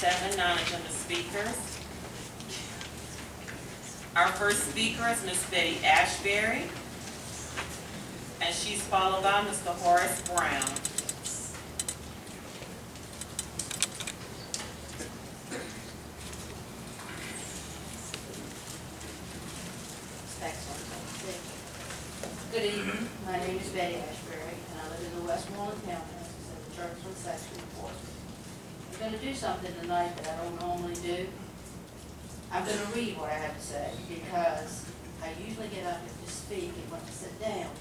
7 non-agenda speakers. Our first speaker is Ms. Betty Ashbury, and she's followed by Mr. Horace Brown. Good evening. My name is Betty Ashbury, and I live in the Westmoreland townhouses in the Churchland section of Portsmouth. I'm going to do something tonight that I don't normally do. I'm going to read what I have to say because I usually get up and just speak, and when I sit down,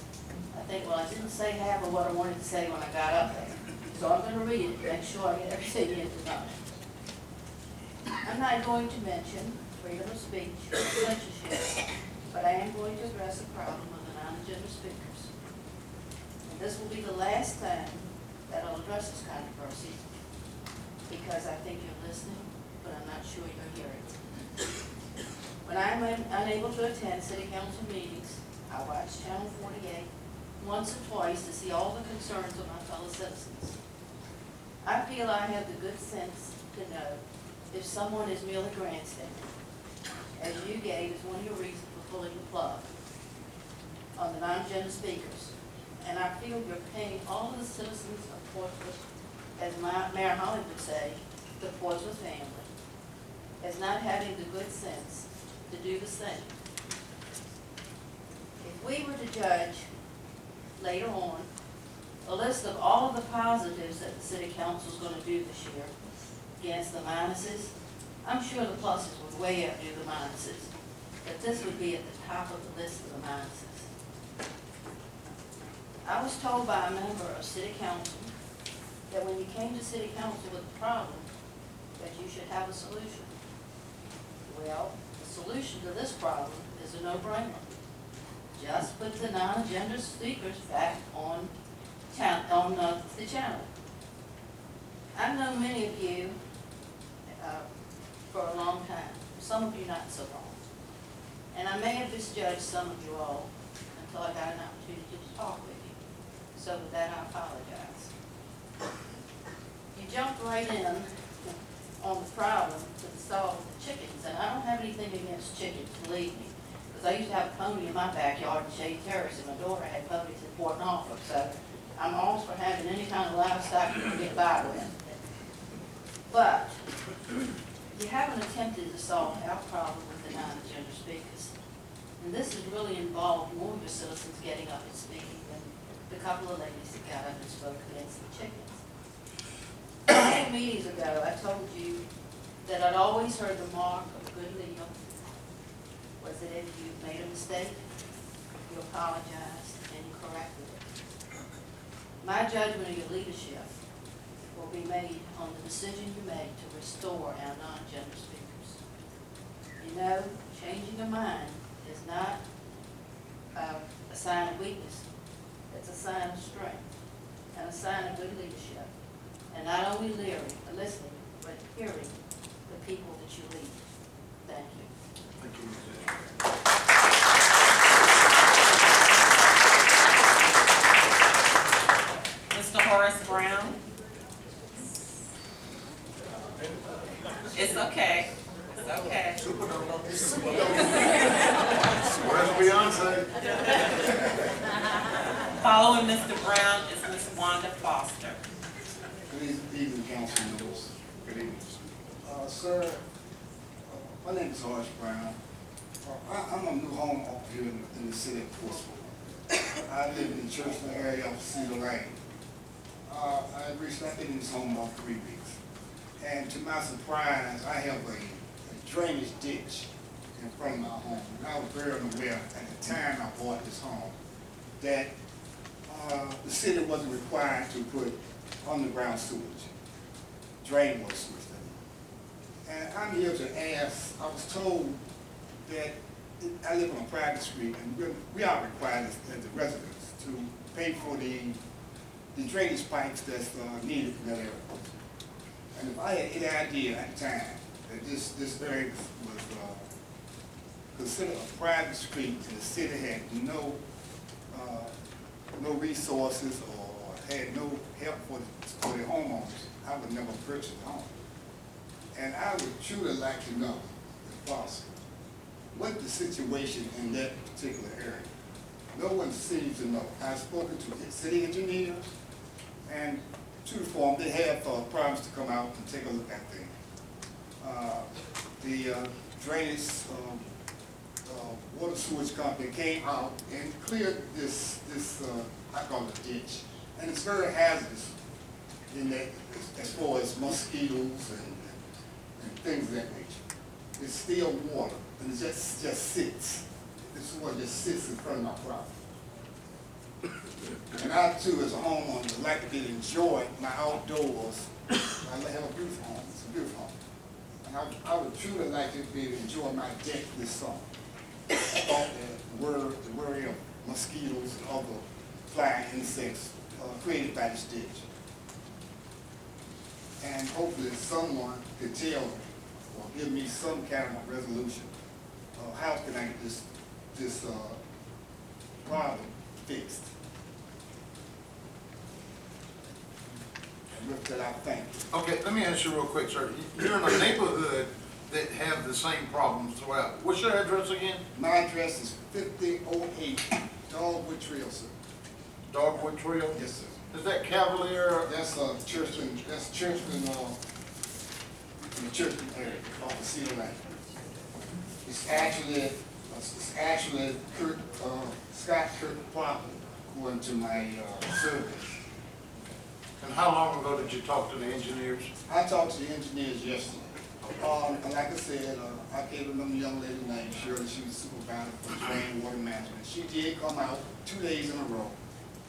I think, well, I didn't say half of what I wanted to say when I got up there. So I'm going to read it to make sure I get everything in tonight. I'm not going to mention freedom of speech or censorship, but I am going to address a problem of the non-agenda speakers. And this will be the last time that I'll address this controversy because I think you're listening, but I'm not sure you're hearing. When I'm unable to attend city council meetings, I watch Channel 48 once or twice to see all the concerns of my fellow citizens. I feel I have the good sense to know if someone is merely grandstanding, as you gave as one of your reasons for pulling the plug on the non-agenda speakers. And I feel you're paying all of the citizens of Portsmouth, as Mayor Holly would say, the Portsmouth family, as not having the good sense to do the same. If we were to judge later on a list of all of the positives that the city council is going to do this year against the minuses, I'm sure the pluses would way outdo the minuses, but this would be at the top of the list of the minuses. I was told by a member of city council that when you came to city council with a problem, that you should have a solution. Well, the solution to this problem is a no-brainer. Just put the non-agenda speakers back on the channel. I've known many of you for a long time, some of you not so long. And I may have misjudged some of you all until I got an opportunity to talk with you. So with that, I apologize. You jumped right in on the problem to solve the chickens, and I don't have anything against chickens, believe me, because I used to have a pony in my backyard in Shade Terrace, and my daughter had ponies in Port Norfolk, so I'm all for having any kind of livestock you can get by with. But you haven't attempted to solve our problem with the non-agenda speakers, and this has really involved more of your citizens getting up and speaking than the couple of ladies that got up and spoke against the chickens. 2 meetings ago, I told you that I'd always heard the mark of a good leader was that if you made a mistake, you apologized and you corrected it. My judgment of your leadership will be made on the decision you made to restore our non-agenda speakers. You know, changing your mind is not a sign of weakness. It's a sign of strength and a sign of good leadership. And not only listening, but hearing the people that you lead. Thank you. Thank you, Mr. Horace Brown. It's okay. It's okay. Where's Beyonce? Following Mr. Brown is Ms. Wanda Foster. Good evening, council members. Good evening. Sir, my name is Horace Brown. I'm a new home up here in the city of Portsmouth. I live in the Churchland area of Cedar Lane. I recently been in this home about 3 weeks. And to my surprise, I have a drainage ditch in front of my home. And I was very unaware at the time I bought this home that the city wasn't required to put underground sewage, drainwater sewage. And I'm here to ask, I was told that I live on a private street and we are required as the residents to pay for the drainage pipes that's needed for that area. And if I had any idea at the time that this area was considered a private street and the city had no resources or had no help for the homeowners, I would never purchase a home. And I would truly like to know, if possible, what the situation in that particular area. No one seems to know. I've spoken to city engineers, and to the form, they have problems to come out and take a look at things. The drainage water sewage company came out and cleared this I call it a ditch, and it's very hazardous in that, as far as mosquitoes and things of that nature. It's still water, and it just sits. This water just sits in front of my property. And I too, as a homeowner, would like to enjoy my outdoors. I have a beautiful home. It's a beautiful home. And I would truly like to be able to enjoy my deck this summer. I thought the worry of mosquitoes and other flying insects created by this ditch. And hopefully someone could tell me or give me some kind of a resolution of how can I get this problem fixed. And with that, I thank you. Okay, let me ask you real quick, sir. You're in a neighborhood that have the same problems throughout. What's your address again? My address is 5008 Dogwood Trail, sir. Dogwood Trail? Yes, sir. Is that Cavalier? That's Churchland, in the Churchland area, off of Cedar Lane. It's actually Scott Kirk property, according to my survey. And how long ago did you talk to the engineers? I talked to the engineers yesterday. And like I said, I gave them a young lady named Shirley. She was supervisor for drain water management. She did come out 2 days in a row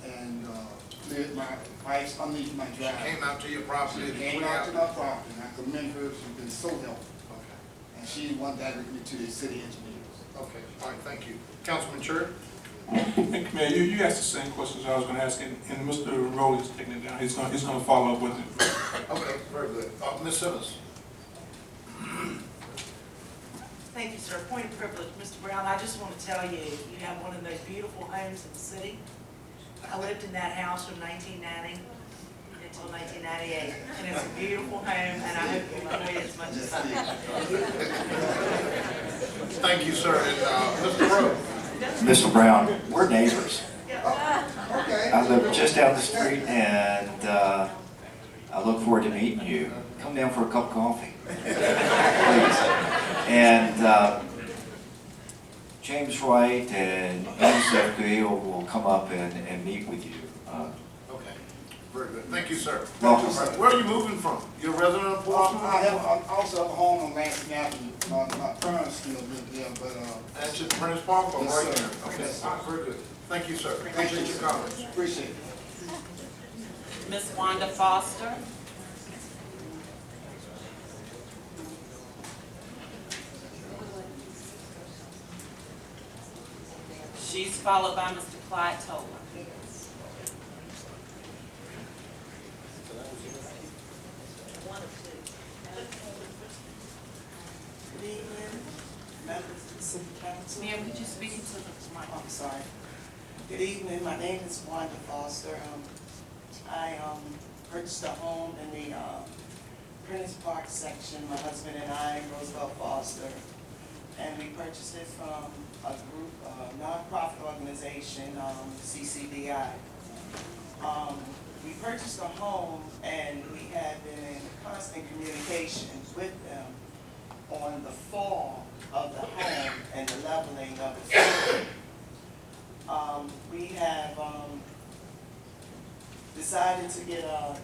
and cleared my pipes underneath my driveway. She came out to your property? She came out to my property, and I commend her. She's been so helpful. Okay. And she one directed me to the city engineers. Okay, all right, thank you. Councilman Church? Thank you, Mayor. You asked the same questions I was going to ask, and Mr. Rowley's taking it down. He's going to follow up with it. Okay, very good. Ms. Simmons? Thank you, sir. Point of privilege, Mr. Brown, I just want to tell you, you have one of those beautiful homes in the city. I lived in that house from 1990 until 1998, and it's a beautiful home, and I hope you enjoy it as much as I do. Thank you, sir. And Mr. Rowe? Mr. Brown, we're neighbors. Okay. I live just down the street, and I look forward to meeting you. Come down for a cup of coffee, please. And James Wright and Joseph will come up and meet with you. Okay, very good. Thank you, sir. Welcome. All right, where are you moving from? You're a resident of Portsmouth? I also have a home on Lansing Avenue. My parents still live there, but That's at Prentice Park or Yes, right sir. there? Okay, Yes, all right, very good. Thank you, sir. thank you. Appreciate your comments. Appreciate it. Ms. Wanda Foster. She's followed by Mr. Clyde Toller. Good evening, members of the City Council. Ma'am, could you speak into the mic? I'm sorry. Good evening, my name is Wanda Foster. I purchased a home in the Prentice Park section. My husband and I, Roosevelt Foster, and we purchased it from a group, nonprofit organization, CCDI. We purchased a home and we had been in constant communication with them on the fall of the home and the leveling of the floor. We have decided to get a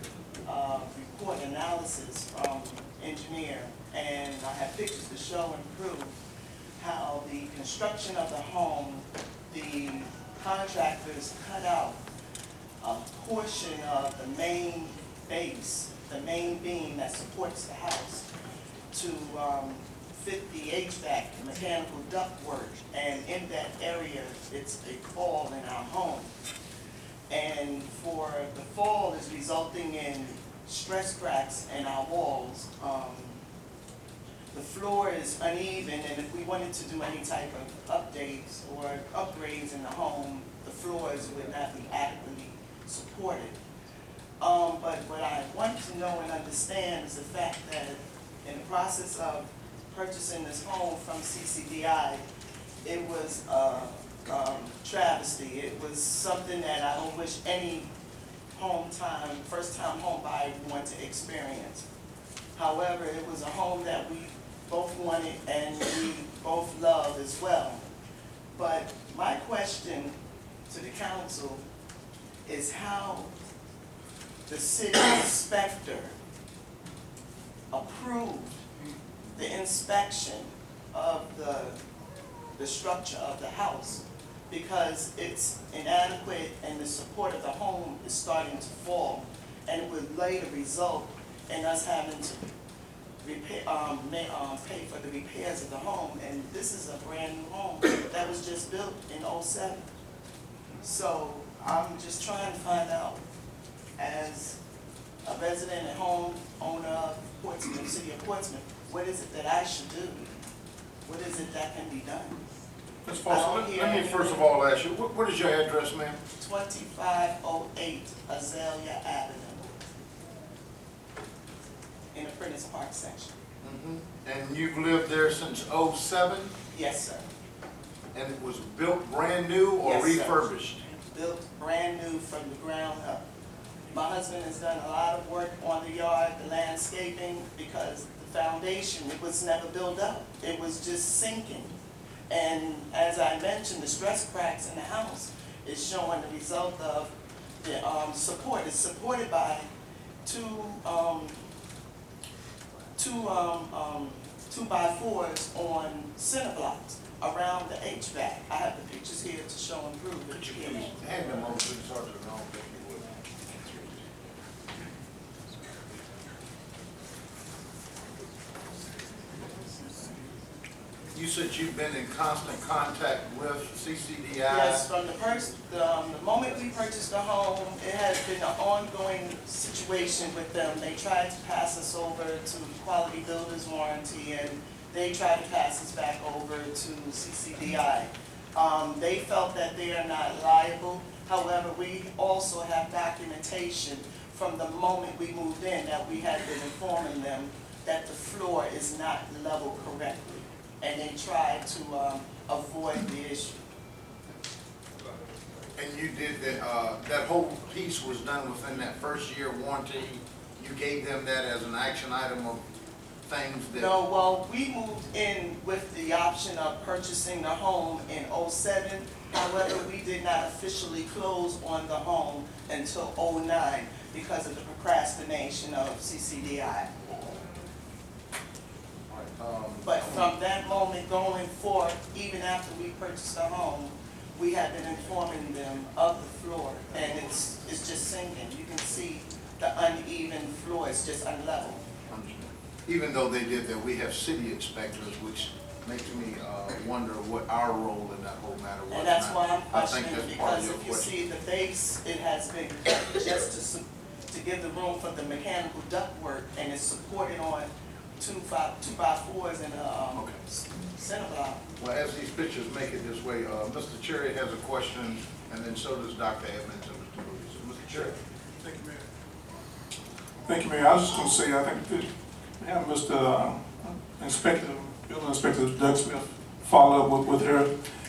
report analysis from engineer, and I have pictures to show and prove how the construction of the home, the contractors cut out a portion of the main base, the main beam that supports the house, to fit the HVAC, mechanical ductwork, and in that area, it's a fall in our home. And for the fall is resulting in stress cracks in our walls. The floor is uneven, and if we wanted to do any type of updates or upgrades in the home, the floors would not be adequately supported. But what I want to know and understand is the fact that in the process of purchasing this home from CCDI, it was a travesty. It was something that I don't wish any first-time home buyer would want to experience. However, it was a home that we both wanted and we both love as well. But my question to the council is how the city inspector approved the inspection of the structure of the house, because it's inadequate and the support of the home is starting to fall, and it would later result in us having to repair, pay for the repairs of the home. And this is a brand new home that was just built in '07. So I'm just trying to find out, as a resident and home owner of Portsmouth, city of Portsmouth, what is it that I should do? What is it that can be done? Ms. Foster, let me first of all ask you, what is your address, ma'am? 2508 Azalea Avenue, in the Prentice Park section. And you've lived there since '07? Yes, sir. And it was built brand new or Yes, sir. refurbished? Built brand new from the ground up. My husband has done a lot of work on the yard, the landscaping, because the foundation, it was never built up. It was just sinking. And as I mentioned, the stress cracks in the house is showing the result of the support. It's supported by two 2x4s on center blocks around the HVAC. I have the pictures here to show and prove it. Could you please hand them over to the sergeant? I don't think you would. You said you've been in constant contact with CCDI? Yes, from the moment we purchased the home, it has been an ongoing situation with them. They tried to pass us over to Quality Builders Warranty, and they tried to pass us back over to CCDI. They felt that they are not liable. However, we also have documentation from the moment we moved in that we had been informing them that the floor is not leveled correctly, and they tried to avoid the issue. And you did that whole piece was done within that first year warranty? You gave them that as an action item of things that? No, well, we moved in with the option of purchasing the home in '07. However, we did not officially close on the home until '09 because of the procrastination of CCDI. But from that moment going forth, even after we purchased the home, we have been informing them of the floor, and it's just sinking. You can see the uneven floor, it's just unlevel. Even though they did that, we have city inspectors, which makes me wonder what our role in that whole matter was. And that's why I'm I think questioning, that's part of because your if you question. see the base, it has been cut just to give the room for the mechanical ductwork, and it's supported on 2x4s and a center block. Well, as these pictures make it this way, Mr. Cherry has a question, and then so does Dr. Edmonds and Mr. Moody. So, Mr. Cherry. Thank you, Mayor. Thank you, Mayor. I was just going to say, I think that we have Mr. Building Inspector Doug Smith follow up with her,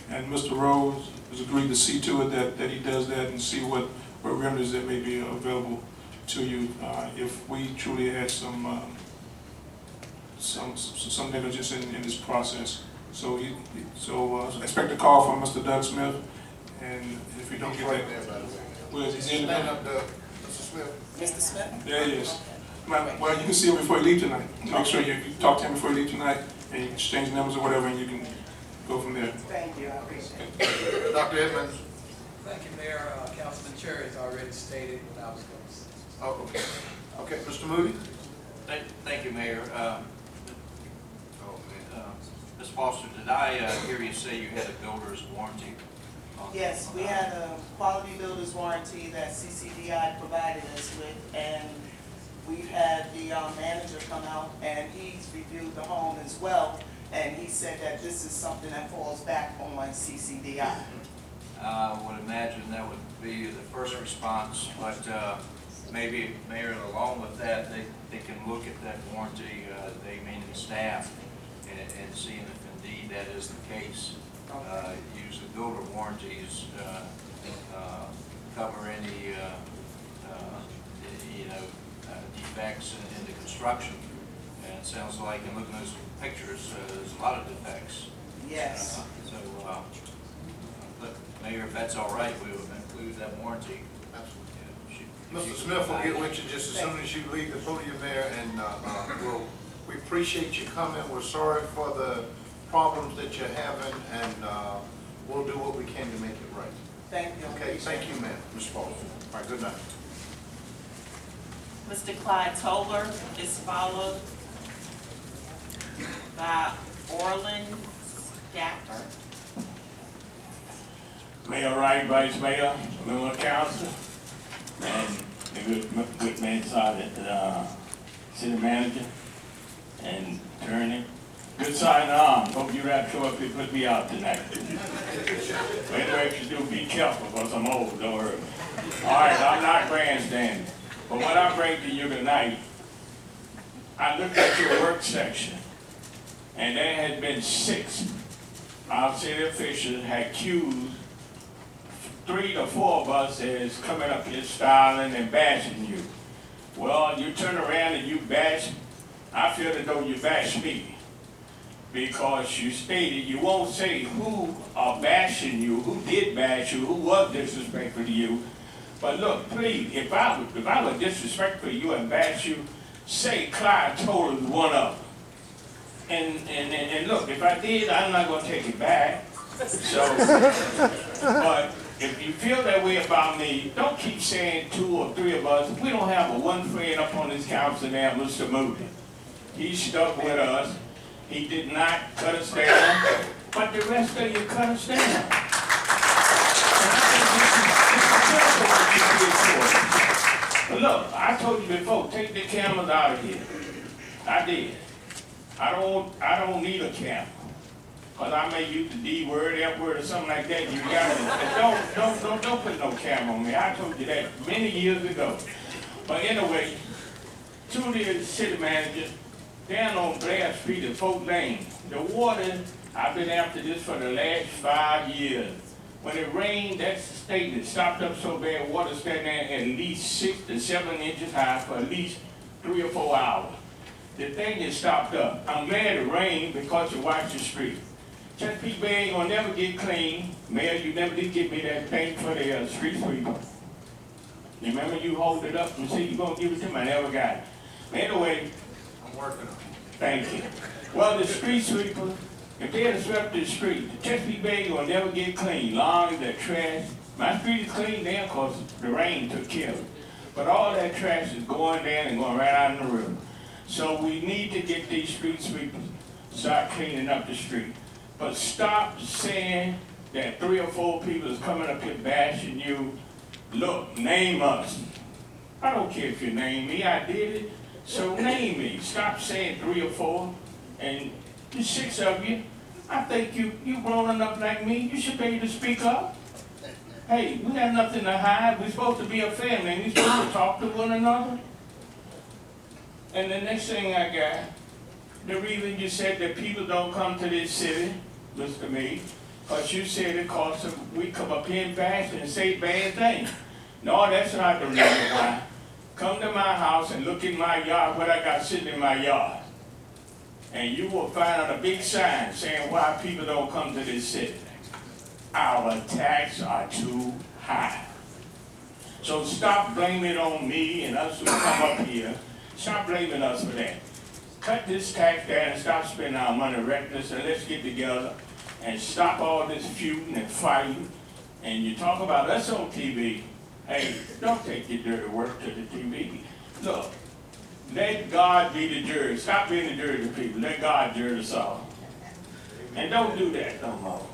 and Mr. Rose has agreed to see to it that he does that and see what remedies that may be available to you if we truly had some negligence in this process. So expect a call from Mr. Doug Smith, and if you don't get Right that, there, by the way. well, is he in Stand there? up, Mr. Smith. Mr. Smith? There he is. Well, you can see him before you leave tonight. Make sure you talk to him before you leave tonight, and you can exchange numbers or whatever, and you can go from there. Thank you, I appreciate it. Dr. Edmonds. Thank you, Mayor. Councilman Cherry has already stated what I was going to say. Oh, okay. Okay, Mr. Moody. Thank you, Mayor. Oh, man. Ms. Foster, did I hear you say you had a builder's warranty? Yes, we had a quality builder's warranty that CCDI provided us with, and we've had the manager come out and he's reviewed the home as well, and he said that this is something that falls back on CCDI. I would imagine that would be the first response, but maybe, Mayor, along with that, they can look at that warranty, they meaning staff, and seeing if indeed that is the case. Use the builder warranties, cover any, defects in the construction. And it sounds like, in looking at those pictures, there's a lot of defects. Yes. But Mayor, if that's all right, we will include that warranty. Mr. Smith will get with you just as soon as you leave the podium there, and we appreciate you coming. We're sorry for the problems that you're having, and we'll do what we can to make it right. Thank you. Okay, thank you, ma'am. Ms. Paul. All right, good night. Mr. Clyde Toller is followed by Orland Scatter. Mayor Wright, Vice Mayor, member of council, and the good man Sergeant, city manager, and attorney. Good sign on. Hope you rap show up and put me out tonight. But anyway, if you do, be careful because I'm old, don't worry. All right, I'm not grandstanding. But what I bring to you tonight, I looked at your work section, and there had been 6 our city officials had accused 3 to 4 of us as coming up here styling and bashing you. Well, you turn around and you bash, I feel as though you bashed me. Because you stated you won't say who are bashing you, who did bash you, who was disrespectful to you. But look, please, if I was disrespectful to you and bash you, say Clyde Toller was one of them. And look, if I did, I'm not going to take it back. So, but if you feel that way about me, don't keep saying 2 or 3 of us. We don't have one friend up on this council now, Mr. Moody. He stuck with us. He did not cut us down, but the rest of you cut us down. But look, I told you before, take the cameras out of here. I did. I don't need a camera. Cause I may use the D word, F word, or something like that. You got it. Don't put no camera on me. I told you that many years ago. But anyway, to the city manager, down on Blair Street at Folk Lane, the water, I've been after this for the last 5 years. When it rained, that statement stopped up so bad, water standing there at least 6 to 7 inches high for at least 3 or 4 hours. The thing is stopped up. I'm glad it rained because you watch the street. Chesapeake Bay ain't gonna never get clean. Mayor, you never did give me that thing for the street sweeper. You remember you hold it up and say you're gonna give it to me? I never got it. Anyway, I'm working on it. thank you. Well, the street sweeper, if they had swept the street, the Chesapeake Bay will never get clean, long as that trash, my street is clean there because the rain took care of it. But all that trash is going down and going right out in the river. So we need to get these street sweepers, start cleaning up the street. But stop saying that 3 or 4 people is coming up here bashing you. Look, name us. I don't care if you name me, I did it. So name me. Stop saying 3 or 4. And the 6 of you, I think you grown enough like me, you should be able to speak up. Hey, we got nothing to hide. We're supposed to be a family, and we're supposed to talk to one another. And the next thing I got, the reason you said that people don't come to this city, Mr. Me, because you said it because we come up here and bash and say bad things. No, that's not the reason why. Come to my house and look in my yard, what I got sitting in my yard. And you will find a big sign saying why people don't come to this city. Our taxes are too high. So stop blaming it on me and us who come up here. Stop blaming us for that. Cut this tax down and stop spending our money reckless, and let's get together and stop all this feuding and fighting. And you talk about us on TV. Hey, don't take your dirty work to the TV. Look, let God be the jury. Stop being the jury to people. Let God jury us all. And don't do that no more.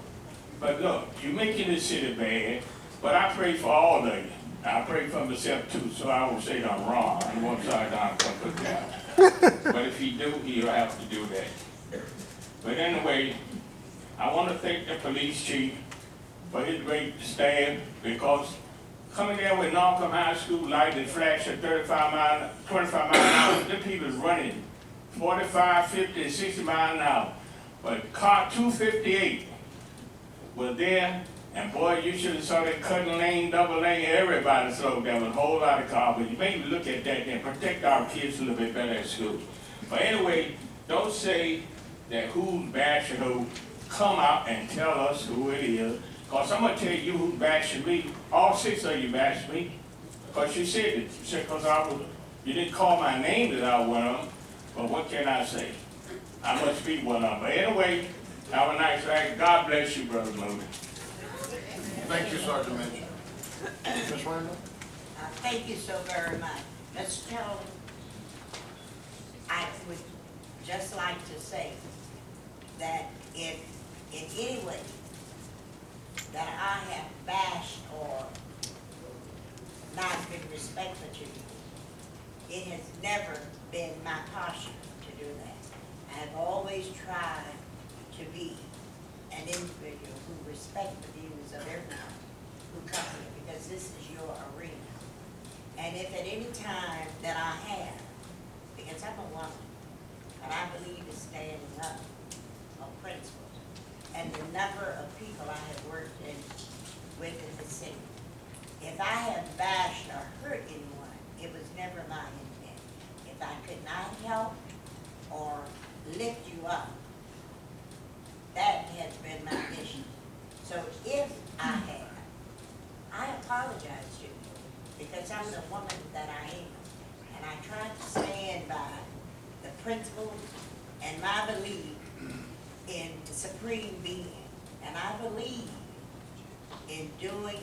But look, you're making this city bad, but I pray for all of you. I pray for myself too, so I won't say that I'm wrong. I'm one side down, come put down. But if he do, he'll have to do that. But anyway, I want to thank the police chief for his great staff, because coming there with Norcom High School light that flash at 25 mile, 25 mile an hour. Them people is running 45, 50, and 60 mile an hour. But car 258 was there, and boy, you should have saw that cutting lane, double lane, everybody slowed down with a whole lot of cars. But you maybe look at that and protect our kids a little bit better at school. But anyway, don't say that who's bashing who. Come out and tell us who it is. Because I'm going to tell you who's bashing me. All 6 of you bashed me. Because you said it. You said because you didn't call my name that I was one of them. But what can I say? I must be one of them. But anyway, have a nice night. God bless you, Brother Moody. Thank you, Sergeant Mitchell. Ms. Randall? Thank you so very much. Mr. Tone, I would just like to say that if in any way that I have bashed or not been respectful to you, it has never been my posture to do that. I have always tried to be an individual who respects the views of everyone who comes here, because this is your arena. And if at any time that I have, because I'm a woman, but I believe in standing up on principles, and the number of people I have worked with in the city, if I have bashed or hurt anyone, it was never my intent. If I could not help or lift you up, that has been my mission. So if I have, I apologize to you, because I'm the woman that I am. And I try to stand by the principles and my belief in the supreme being. And I believe in doing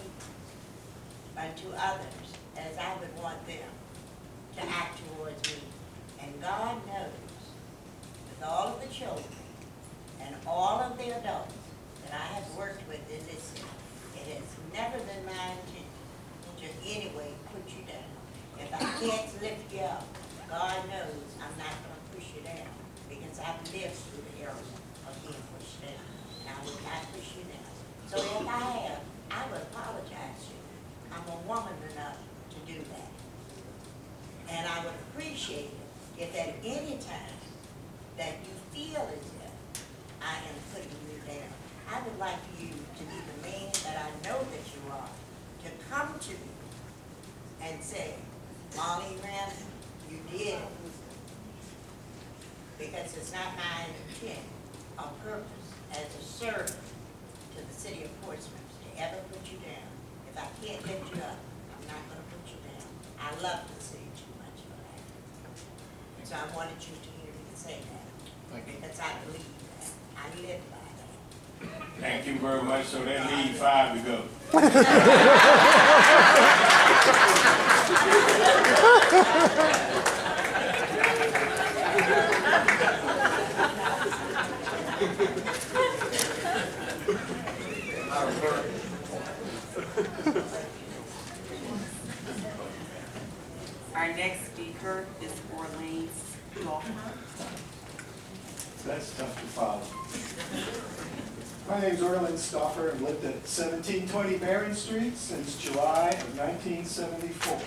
unto others as I would want them to act towards me. And God knows, with all of the children and all of the adults that I have worked with in this city, it has never been my intention to in any way put you down. If I can't lift you up, God knows I'm not going to push you down, because I've lived through the era of being pushed down, and I will not push you down. So if I have, I would apologize to you. I'm a woman enough to do that. And I would appreciate it if at any time that you feel as if I am putting you down, I would like you to be the man that I know that you are, to come to me and say, Molly Randall, you did it. Because it's not my intent or purpose as a servant to the city of Portsmouth to ever put you down. If I can't lift you up, I'm not going to put you down. I love the city too much for that. So I wanted you to hear me say that. Because I believe that. I live by that. Thank you very much. So that leaves 5 to go. Our next speaker is Orleans Lawson. That's tough to follow. My name's Orlin Stoffer. I've lived at 1720 Barron Street since July of 1974.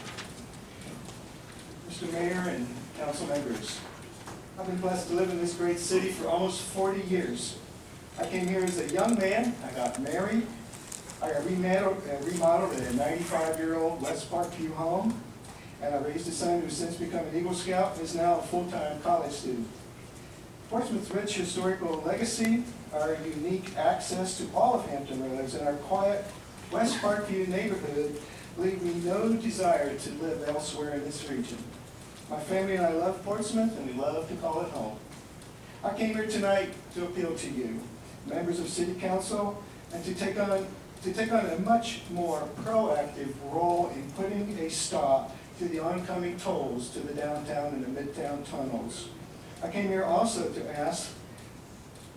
Mr. Mayor and council members, I've been blessed to live in this great city for almost 40 years. I came here as a young man. I got married. I remodeled a 95-year-old West Parkview home. And I raised a son who's since become an Eagle Scout and is now a full-time college student. Portsmouth's rich historical legacy, our unique access to all of Hampton Roads, and our quiet West Parkview neighborhood leave me no desire to live elsewhere in this region. My family and I love Portsmouth, and we love to call it home. I came here tonight to appeal to you, members of City Council, and to take on a much more proactive role in putting a stop to the oncoming tolls to the downtown and the midtown tunnels. I came here also to ask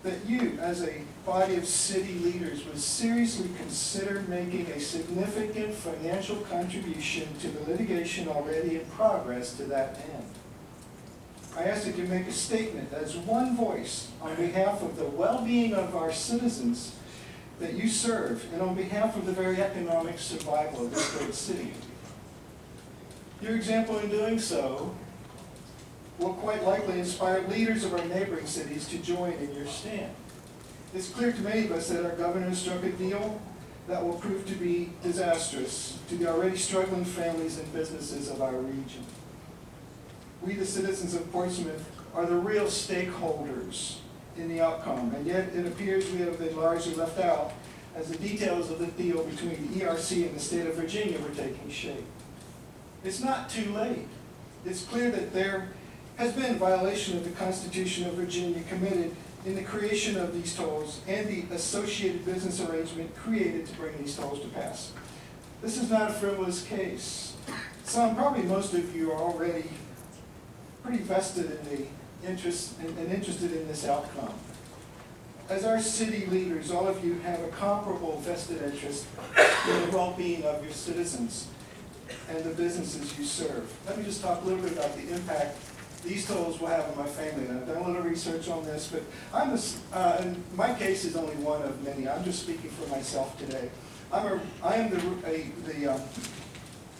that you, as a body of city leaders, would seriously consider making a significant financial contribution to the litigation already in progress to that end. I ask that you make a statement as one voice on behalf of the well-being of our citizens that you serve and on behalf of the very economic survival of this great city. Your example in doing so will quite likely inspire leaders of our neighboring cities to join in your stand. It's clear to many of us that our governor has struck a deal that will prove to be disastrous to the already struggling families and businesses of our region. We, the citizens of Portsmouth, are the real stakeholders in the outcome, and yet it appears we have been largely left out as the details of the deal between the ERC and the state of Virginia were taking shape. It's not too late. It's clear that there has been violation of the Constitution of Virginia committed in the creation of these tolls and the associated business arrangement created to bring these tolls to pass. This is not a frivolous case. Probably most of you are already pretty vested in the interest and interested in this outcome. As our city leaders, all of you have a comparable vested interest in the well-being of your citizens and the businesses you serve. Let me just talk a little bit about the impact these tolls will have on my family. And I've done a little research on this, but and my case is only one of many. I'm just speaking for myself today. I am the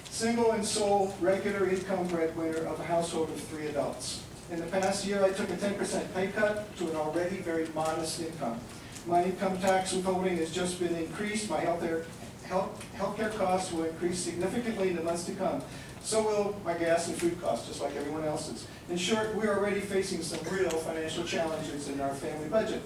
single and sole regular income breadwinner of a household of 3 adults. In the past year, I took a 10% pay cut to an already very modest income. My income tax withholding has just been increased. My healthcare costs will increase significantly in the months to come. So will my gas and food costs, just like everyone else's. In short, we're already facing some real financial challenges in our family budget.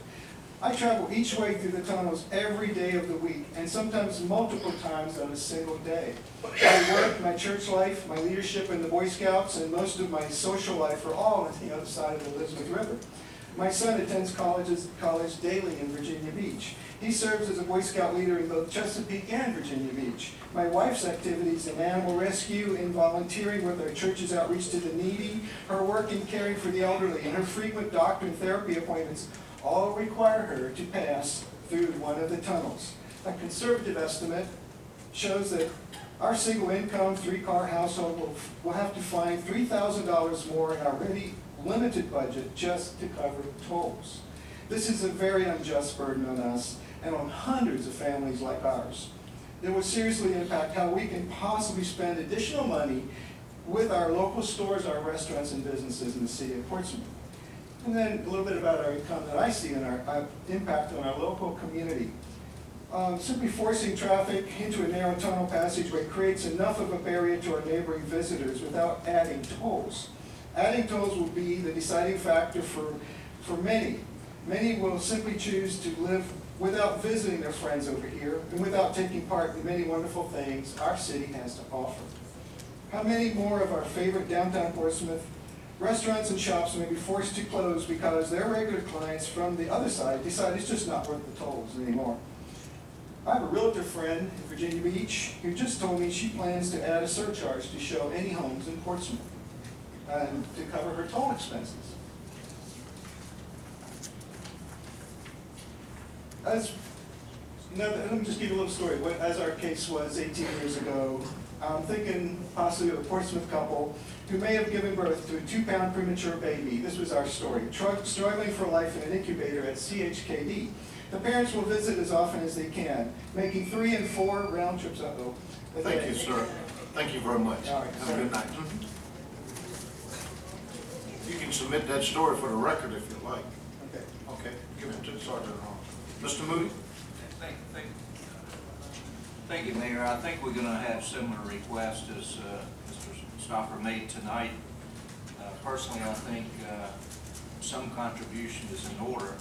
I travel each way through the tunnels every day of the week, and sometimes multiple times on a single day. My work, my church life, my leadership in the Boy Scouts, and most of my social life are all on the other side of the Elizabeth River. My son attends college daily in Virginia Beach. He serves as a Boy Scout leader in both Chesapeake and Virginia Beach. My wife's activities in animal rescue, in volunteering with our church's outreach to the needy, her work in caring for the elderly, and her frequent doctor and therapy appointments all require her to pass through one of the tunnels. A conservative estimate shows that our single income, 3-car household will have to find $3,000 more in our already limited budget just to cover tolls. This is a very unjust burden on us and on hundreds of families like ours. It will seriously impact how we can possibly spend additional money with our local stores, our restaurants, and businesses in the city of Portsmouth. And then a little bit about our income that I see in our impact on our local community. Simply forcing traffic into a narrow tunnel passageway creates enough of a barrier to our neighboring visitors without adding tolls. Adding tolls will be the deciding factor for many. Many will simply choose to live without visiting their friends over here and without taking part in the many wonderful things our city has to offer. How many more of our favorite downtown Portsmouth restaurants and shops may be forced to close because their regular clients from the other side decide it's just not worth the tolls anymore? I have a realtor friend in Virginia Beach who just told me she plans to add a surcharge to show any homes in Portsmouth and to cover her toll expenses. Let me just give you a little story. As our case was 18 years ago, I'm thinking possibly of a Portsmouth couple who may have given birth to a 2-pound premature baby. This was our story. Struggling for life in an incubator at CHKD. The parents will visit as often as they can, making 3 and 4 round trips. Thank you, sir. Thank you very much. All right, Have a good night. You can submit that story for the record if you like. Okay. Okay, give it to the sergeant. Mr. Moody? Thank you, Mayor. I think we're going to have similar requests as Mr. Stoffer made tonight. Personally, I think some contribution is in order.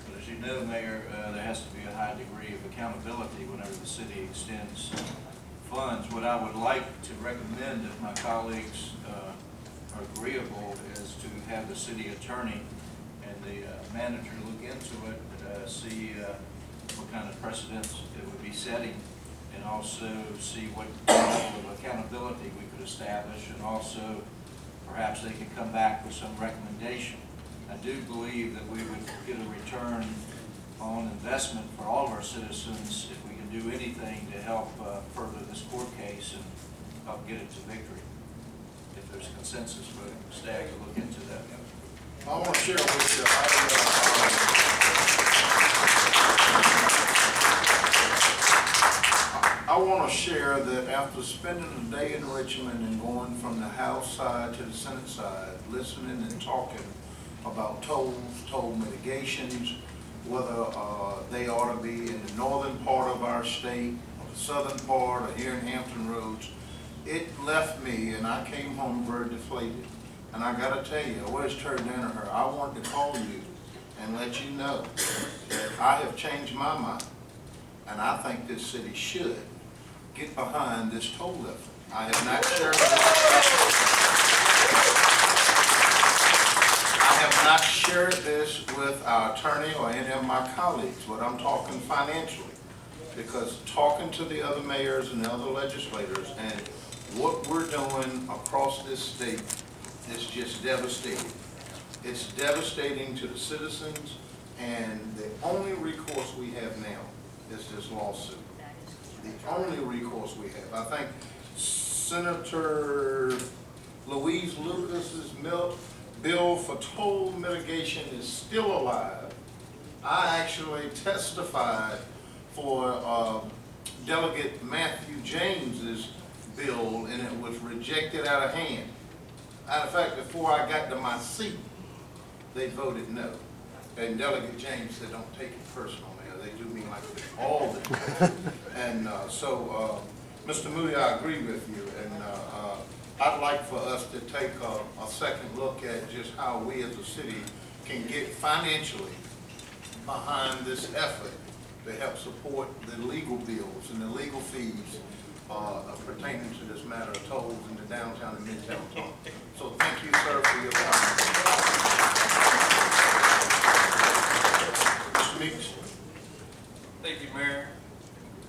But as you know, Mayor, there has to be a high degree of accountability whenever the city extends funds. What I would like to recommend, if my colleagues are agreeable, is to have the city attorney and the manager look into it, see what kind of precedents it would be setting, and also see what level of accountability we could establish, and also perhaps they could come back with some recommendation. I do believe that we would get a return on investment for all of our citizens if we can do anything to help further this court case and help get it to victory. If there's consensus for staff to look into that. I want to share with you, want to share that after spending a day in Richmond and going from the House side to the Senate side, listening and talking about tolls, toll mitigations, whether they ought to be in the northern part of our state, or the southern part, or here in Hampton Roads, it left me, and I came home very deflated. And I got to tell you, where's Terry Danaher? I wanted to call you and let you know that I have changed my mind. And I think this city should get behind this toll levy. I have not shared this with our attorney or any of my colleagues, but I'm talking financially. Because talking to the other mayors and the other legislators and what we're doing across this state is just devastating. It's devastating to the citizens, and the only recourse we have now is this lawsuit. The only recourse we have. I think Senator Louise Lucas's bill for toll mitigation is still alive. I actually testified for Delegate Matthew James's bill, and it was rejected out of hand. Matter of fact, before I got to my seat, they voted no. And Delegate James said, don't take it personal, man. They do me like this all the time. And Mr. Moody, I agree with you. And I'd like for us to take a second look at just how we as a city can get financially behind this effort to help support the legal bills and the legal fees pertaining to this matter of tolls in the downtown and midtown toll. So thank you, sir, for your time. Mr. Meeks. Thank you, Mayor.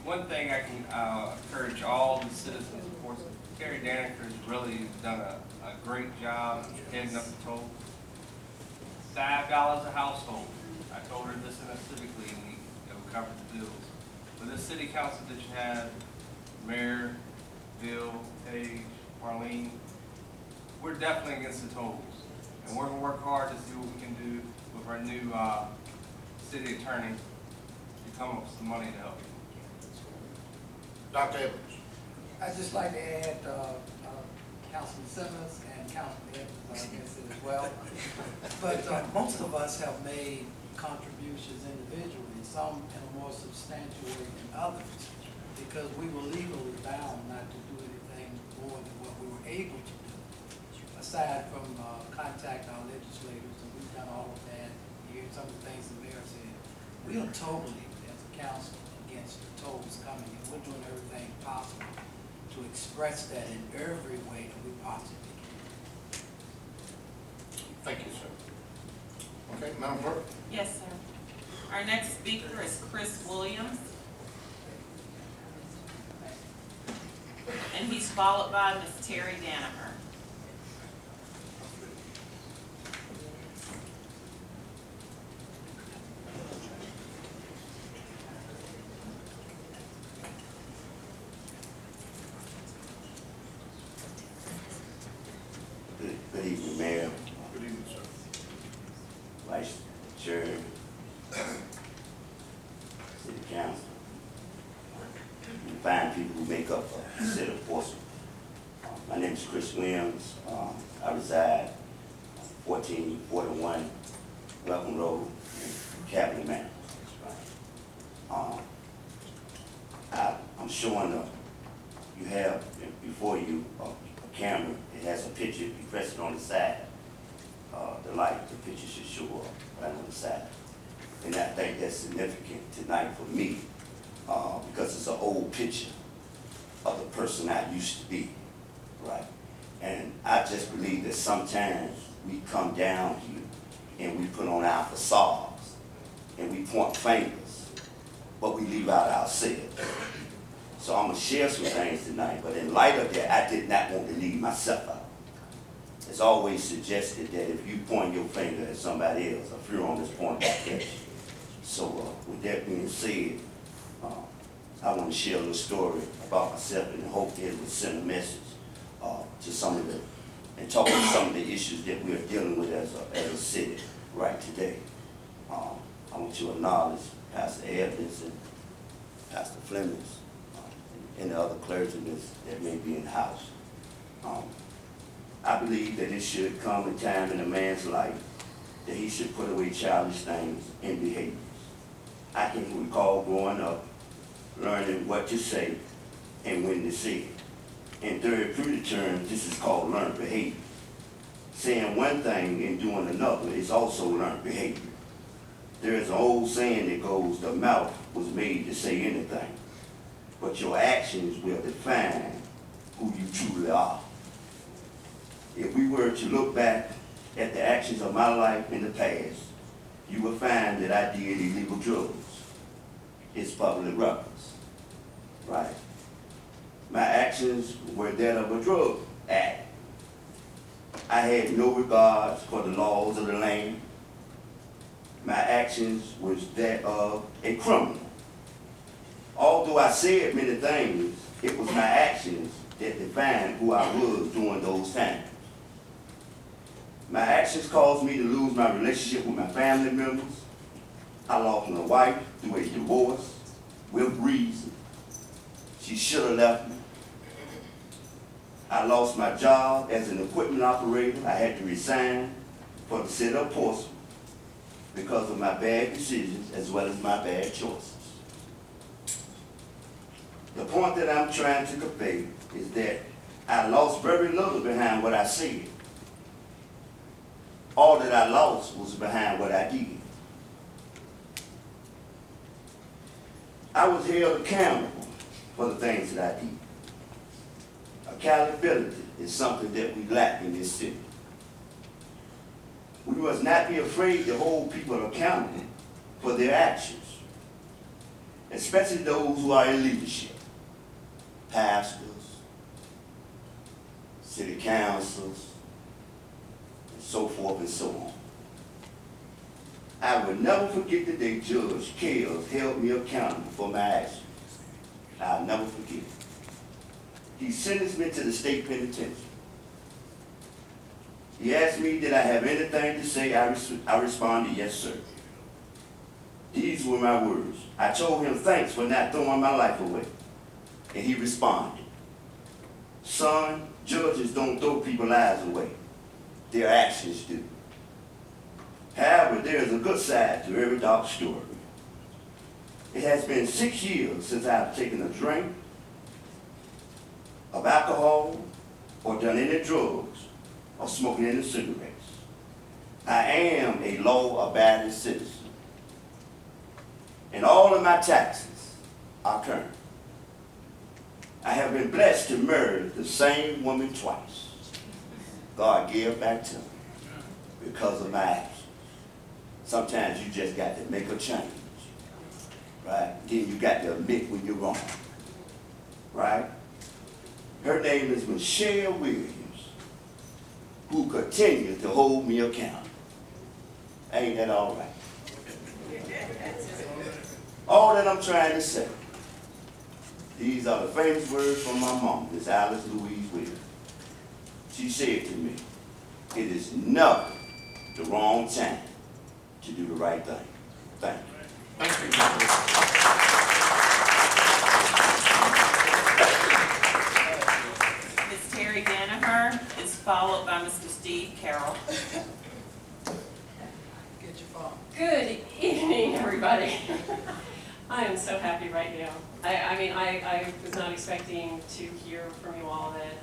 One thing I can encourage all the citizens of Portsmouth, Terry Danaher has really done a great job heading up the toll. $5 a household. I told her this in a civic meeting, we covered the bills. But this city council that you have, Mayor, Bill, Paige, Marlene, we're definitely against the tolls. And we're going to work hard to see what we can do with our new city attorney to come up with some money to help you. Dr. Evans. I'd just like to add Councilman Simmons and Councilman Evans against it as well. But most of us have made contributions individually, some in a more substantial way than others, because we were legally bound not to do anything more than what we were able to do. Aside from contact our legislators, and we've done all of that. You hear some of the things the mayor said. We are totally, as a council, against the tolls coming, and we're doing everything possible to express that in every way that we possibly can. Thank you, sir. Okay, Madam Clerk. Yes, sir. Our next speaker is Chris Williams. And he's followed by Ms. Terry Danaher. Good evening, Mayor. Good evening, sir. Vice Chair, City Council, and fine people who make up the city of Portsmouth. My name is Chris Williams. I reside on 1441 Welcome Road in Capital Manor. I'm showing you have before you a camera. It has a picture. You press it on the side. The light, the picture should show up right on the side. And I think that's significant tonight for me because it's an old picture of the person I used to be, right? And I just believe that sometimes we come down here and we put on our facades and we point fingers, but we leave out ourselves. So I'm gonna share some things tonight, but in light of that, I did not want to leave myself out. It's always suggested that if you point your finger at somebody else, a Furon is pointing back at you. So with that being said, I want to share a little story about myself and hope that it will send a message to some of the, and talk about some of the issues that we are dealing with as a city right today. I want to acknowledge Pastor Evans and Pastor Flemings, and the other clergymen that may be in the house. I believe that it should come a time in a man's life that he should put away childish things and behaviors. I can recall growing up, learning what to say and when to say it. In therapeutic terms, this is called learned behavior. Saying one thing and doing another is also learned behavior. There is an old saying that goes, the mouth was made to say anything, but your actions will define who you truly are. If we were to look back at the actions of my life in the past, you will find that I did illegal drugs. It's public records, right? My actions were that of a drug addict. I had no regards for the laws of the land. My actions was that of a criminal. Although I said many things, it was my actions that defined who I was during those times. My actions caused me to lose my relationship with my family members. I lost my wife through a divorce with reason. She should have left me. I lost my job as an equipment operator. I had to resign for the city of Portsmouth because of my bad decisions as well as my bad choices. The point that I'm trying to convey is that I lost very little behind what I said. All that I lost was behind what I did. I was held accountable for the things that I did. Accountability is something that we lack in this city. We must not be afraid to hold people accountable for their actions, especially those who are in leadership, pastors, city councils, and so forth and so on. I will never forget the day Judge Kells held me accountable for my actions. I'll never forget. He sentenced me to the state penitentiary. He asked me, did I have anything to say? I responded, yes, sir. These were my words. I told him thanks for not throwing my life away. And he responded, son, judges don't throw people's lives away. Their actions do. However, there is a good side to every dark story. It has been 6 years since I've taken a drink of alcohol or done any drugs or smoking any cigarettes. I am a law-abiding citizen. And all of my taxes are current. I have been blessed to marry the same woman twice. God gave back to me because of my actions. Sometimes you just got to make a change, right? Then you got to admit when you're wrong, right? Her name is Michelle Williams, who continues to hold me accountable. Ain't that all right? All that I'm trying to say, these are the famous words from my mom, Miss Alice Louise Williams. She said to me, it is never the wrong time to do the right thing. Thank you. Thank you. Ms. Terry Danaher is followed by Mr. Steve Carroll. Get your phone. Good evening, everybody. I am so happy right now. I was not expecting to hear from you all that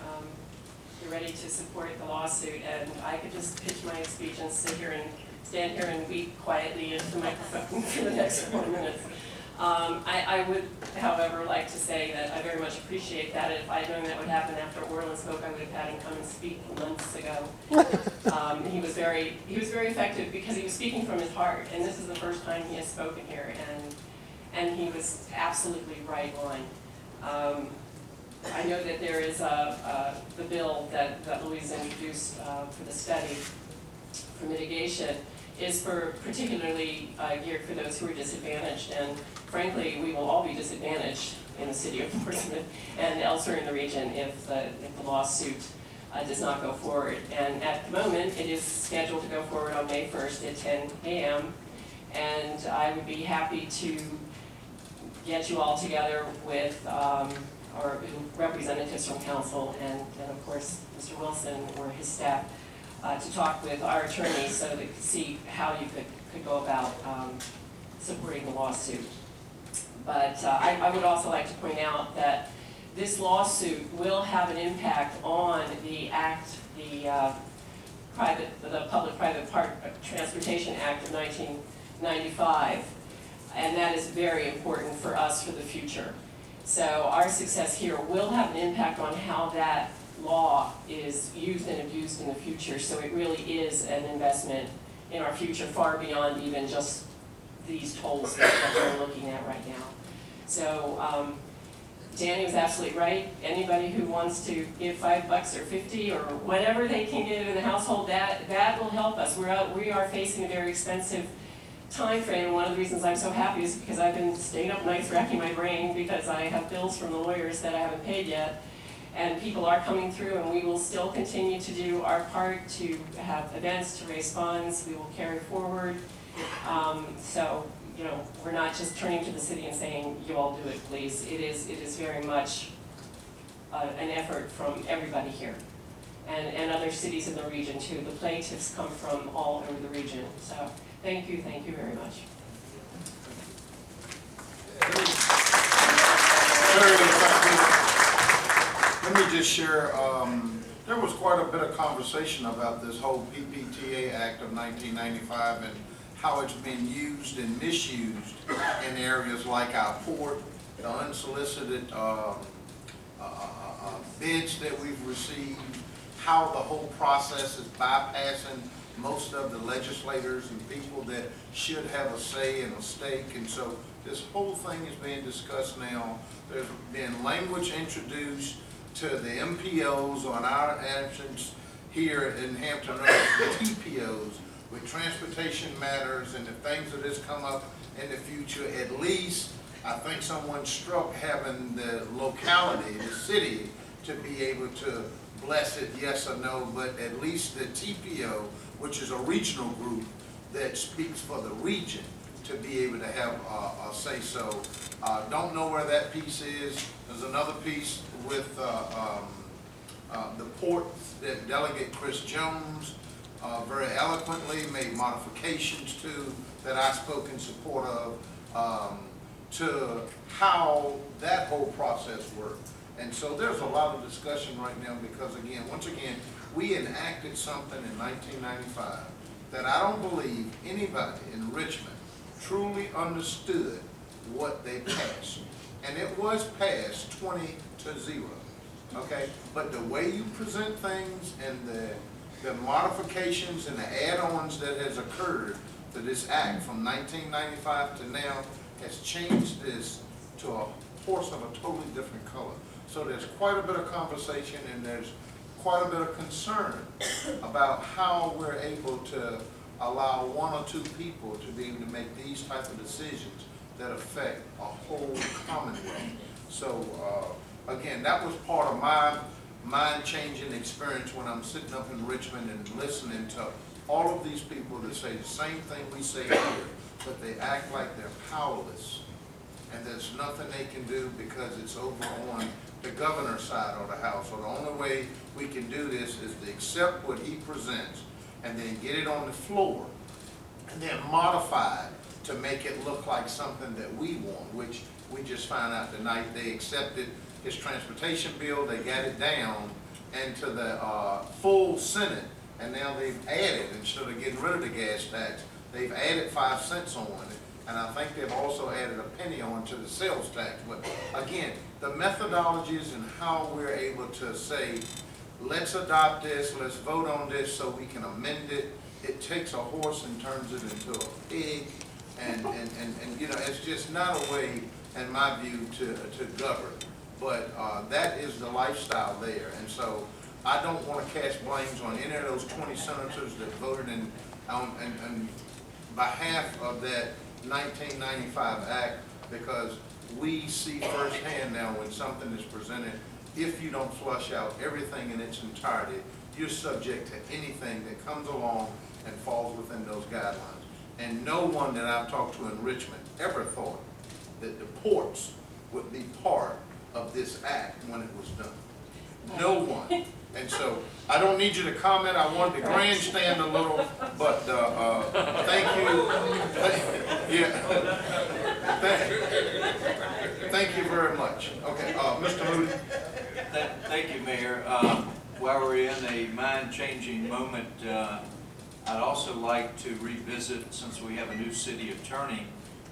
you're ready to support the lawsuit, and I could just pitch my speech and stand here and weep quietly into the microphone for the next 4 minutes. I would, however, like to say that I very much appreciate that. If I had known that would happen after Orland spoke, I would have had him come and speak months ago. He was very effective because he was speaking from his heart, and this is the first time he has spoken here, and he was absolutely right on. I know that there is the bill that Louise introduced for the study for mitigation is for particularly geared for those who are disadvantaged, and frankly, we will all be disadvantaged in the city of Portsmouth and elsewhere in the region if the lawsuit does not go forward. And at the moment, it is scheduled to go forward on May 1st at 10 a.m. And I would be happy to get you all together with or representatives from council and of course, Mr. Wilson or his staff, to talk with our attorneys so that we could see how you could go about supporting the lawsuit. But I would also like to point out that this lawsuit will have an impact on the act, the Public-Private Transportation Act of 1995, and that is very important for us for the future. So our success here will have an impact on how that law is used and abused in the future. So it really is an investment in our future far beyond even just these tolls that we're looking at right now. So Danny was absolutely right. Anybody who wants to give $5 or 50 or whatever they can give in the household, that will help us. We are facing a very expensive time frame. One of the reasons I'm so happy is because I've been staying up nights racking my brain because I have bills from the lawyers that I haven't paid yet. And people are coming through, and we will still continue to do our part to have events, to raise funds. We will carry forward. So, you know, we're not just turning to the city and saying, you all do it, please. It is very much an effort from everybody here. And other cities in the region too. The plaintiffs come from all over the region. So thank you very much. Let me just share, there was quite a bit of conversation about this whole PPTA Act of 1995 and how it's been used and misused in areas like our port, the unsolicited bids that we've received, how the whole process is bypassing most of the legislators and people that should have a say and a stake. And so this whole thing is being discussed now. There's been language introduced to the MPOs on our actions here in Hampton Roads, the TPOs, with transportation matters, and if things of this come up in the future, at least I think someone struck having the locality, the city, to be able to bless it, yes or no, but at least the TPO, which is a regional group that speaks for the region, to be able to have a say so. Don't know where that piece is. There's another piece with the port that Delegate Chris Jones very eloquently made modifications to, that I spoke in support of, to how that whole process worked. And so there's a lot of discussion right now because, again, once again, we enacted something in 1995 that I don't believe anybody in Richmond truly understood what they passed. And it was passed 20-0, okay? But the way you present things and the modifications and the add-ons that has occurred to this act from 1995 to now has changed this to a horse of a totally different color. So there's quite a bit of conversation and there's quite a bit of concern about how we're able to allow one or two people to be able to make these type of decisions that affect a whole commonwealth. So again, that was part of my mind-changing experience when I'm sitting up in Richmond and listening to all of these people that say the same thing we say here, but they act like they're powerless. And there's nothing they can do because it's over on the governor's side of the house. So the only way we can do this is to accept what he presents and then get it on the floor and then modify it to make it look like something that we want, which we just found out tonight. They accepted his transportation bill, they got it down into the full Senate, and now they've added, instead of getting rid of the gas tax, they've added 5 cents on it. And I think they've also added a penny on to the sales tax. But again, the methodologies and how we're able to say, let's adopt this, let's vote on this so we can amend it. It takes a horse and turns it into a pig. And you know, it's just not a way, in my view, to govern. But that is the lifestyle there. And so I don't want to cast blames on any of those 20 senators that voted in behalf of that 1995 Act, because we see firsthand now when something is presented, if you don't flush out everything in its entirety, you're subject to anything that comes along and falls within those guidelines. And no one that I've talked to in Richmond ever thought that the ports would be part of this act when it was done. No one. And so, I don't need you to comment, I wanted to grandstand a little, but, thank you. Thank you very much. Okay, Mr. Moody. Thank you, Mayor. While we're in a mind-changing moment, I'd also like to revisit, since we have a new city attorney,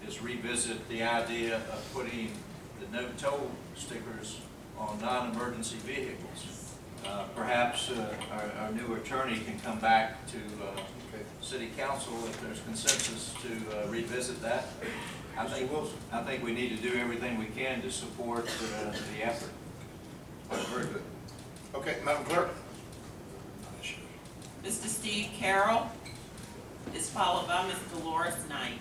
is revisit the idea of putting the no toll stickers on non-emergency vehicles. Perhaps our new attorney can come back to City Council if there's consensus to revisit that. I think we need to do everything we can to support the effort. Very good. Okay, Madam Clerk. Mr. Steve Carroll is followed by Ms. Dolores Knight.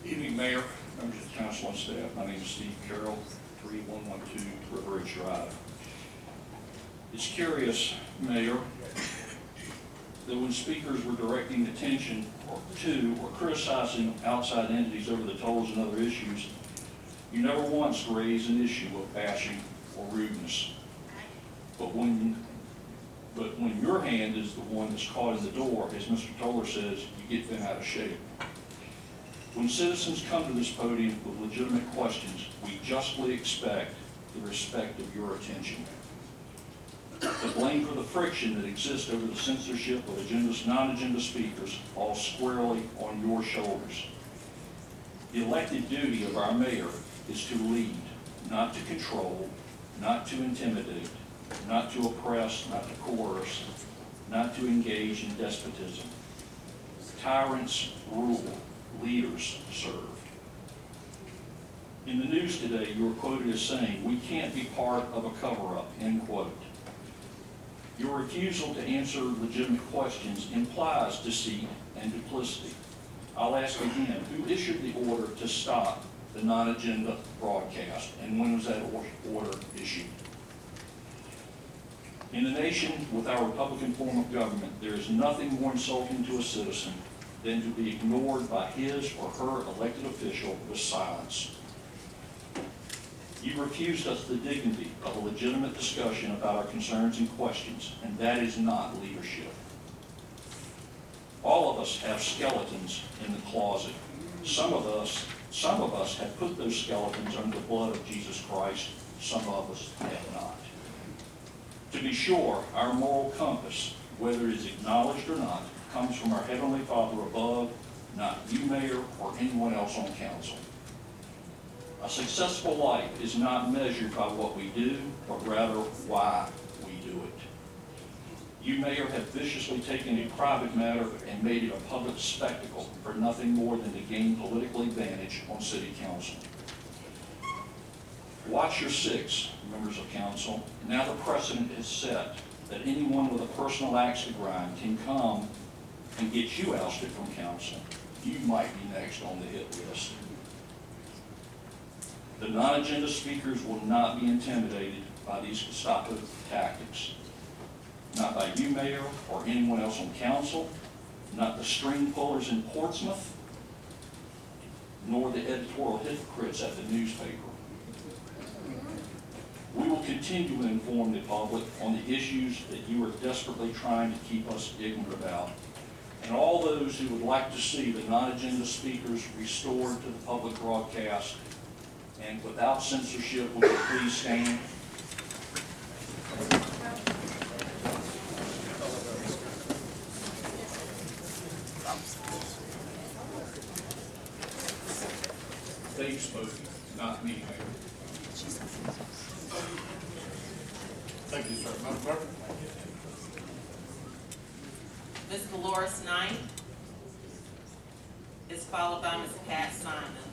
Evening, Mayor, members of the council and staff. My name is Steve Carroll, 3112 River Ridge Drive. It's curious, Mayor, that when speakers were directing attention to or criticizing outside entities over the tolls and other issues, you never once raised an issue of bashing or rudeness. But when your hand is the one that's caught in the door, as Mr. Toller says, you get bent out of shape. When citizens come to this podium with legitimate questions, we justly expect the respect of your attention. The blame for the friction that exists over the censorship of non-agenda speakers falls squarely on your shoulders. The elected duty of our mayor is to lead, not to control, not to intimidate, not to oppress, not to coerce, not to engage in despotism. Tyrants rule, leaders serve. In the news today, you were quoted as saying, "We can't be part of a cover-up," end quote. Your refusal to answer legitimate questions implies deceit and duplicity. I'll ask again, who issued the order to stop the non-agenda broadcast, and when was that order issued? In a nation with our Republican form of government, there is nothing more insulting to a citizen than to be ignored by his or her elected official with silence. You refused us the dignity of a legitimate discussion about our concerns and questions, and that is not leadership. All of us have skeletons in the closet. Some of us have put those skeletons under the blood of Jesus Christ. Some of us have not. To be sure, our moral compass, whether it is acknowledged or not, comes from our Heavenly Father above, not you, Mayor, or anyone else on council. A successful life is not measured by what we do, but rather why we do it. You, Mayor, have viciously taken a private matter and made it a public spectacle for nothing more than to gain political advantage on City Council. Watch your six, members of council. Now the precedent is set that anyone with a personal axe to grind can come and get you ousted from council. You might be next on the hit list. The non-agenda speakers will not be intimidated by these Gestapo tactics. Not by you, Mayor, or anyone else on council, not the string pullers in Portsmouth, nor the editorial hypocrites at the newspaper. We will continue to inform the public on the issues that you are desperately trying to keep us ignorant about. And all those who would like to see the non-agenda speakers restored to the public broadcast and without censorship, would you please stand? They've spoken, not me, Mayor. Thank you, sir. Madam Clerk. Ms. Dolores Knight is followed by Ms. Pat Simons.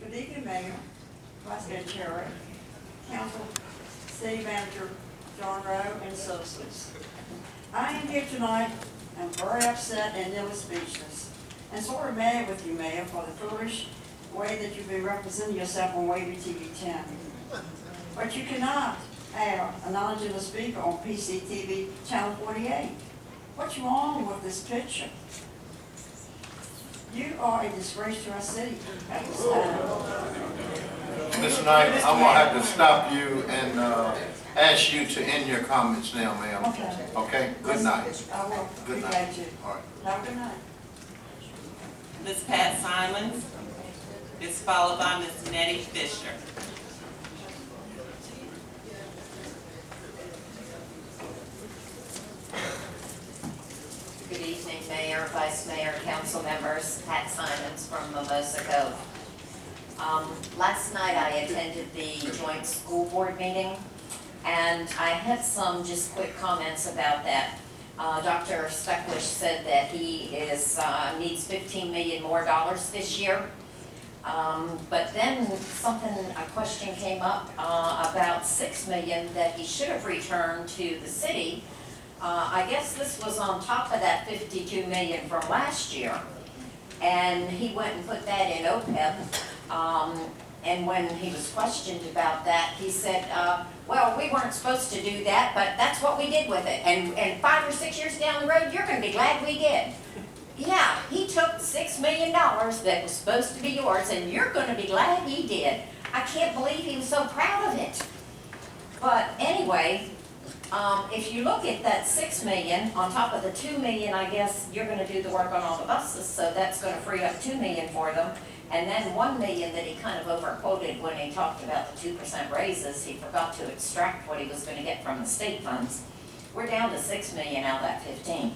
Good evening, Mayor, Vice Mayor Cherry, Council, City Manager John Rowe, and citizens. I am here tonight, I'm very upset and nearly speechless, and sort of mad with you, Mayor, for the foolish way that you've been representing yourself on Wavy TV 10. But you cannot have a knowledgeable speaker on PCTV Channel 48. What's wrong with this picture? You are a disgrace to our city at this time. Ms. Knight, I'm gonna have to stop you and ask you to end your comments now, ma'am. Okay. Okay? Good night. I will. Good Be night. glad to. All right. Have a good night. Ms. Pat Simons is followed by Ms. Nettie Fisher. Good evening, Mayor, Vice Mayor, council members. Pat Simons from Mimosa Cove. Last night I attended the joint school board meeting, and I had some just quick comments about that. Dr. Specklish said that he needs $15 million more this year. But then a question came up about $6 million that he should have returned to the city. I guess this was on top of that $52 million from last year. And he went and put that in OPEB. And when he was questioned about that, he said, well, we weren't supposed to do that, but that's what we did with it. And 5 or 6 years down the road, you're going to be glad we did. Yeah, he took $6 million that was supposed to be yours, and you're going to be glad he did. I can't believe he was so proud of it. But anyway, if you look at that $6 million, on top of the $2 million, I guess you're going to do the work on all the buses, so that's going to free up $2 million for them. And then $1 million that he kind of overquoted when he talked about the 2% raises, he forgot to extract what he was going to get from the state funds. We're down to $6 million out of that 15.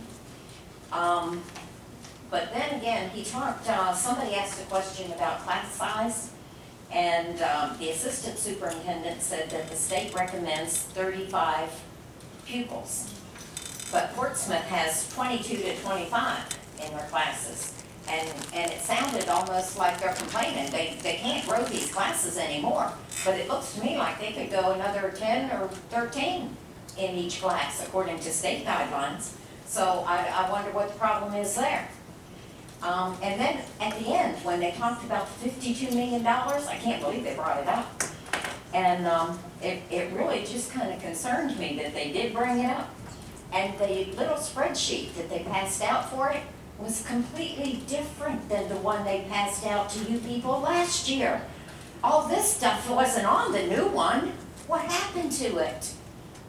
But then again, he talked, somebody asked a question about class size, and the assistant superintendent said that the state recommends 35 pupils. But Portsmouth has 22 to 25 in their classes. And it sounded almost like they're complaining. They can't grow these classes anymore. But it looks to me like they could go another 10 or 13 in each class, according to state guidelines. So I wonder what the problem is there. And then at the end, when they talked about $52 million, I can't believe they brought it up. And it really just kind of concerned me that they did bring it up. And the little spreadsheet that they passed out for it was completely different than the one they passed out to you people last year. All this stuff wasn't on the new one. What happened to it?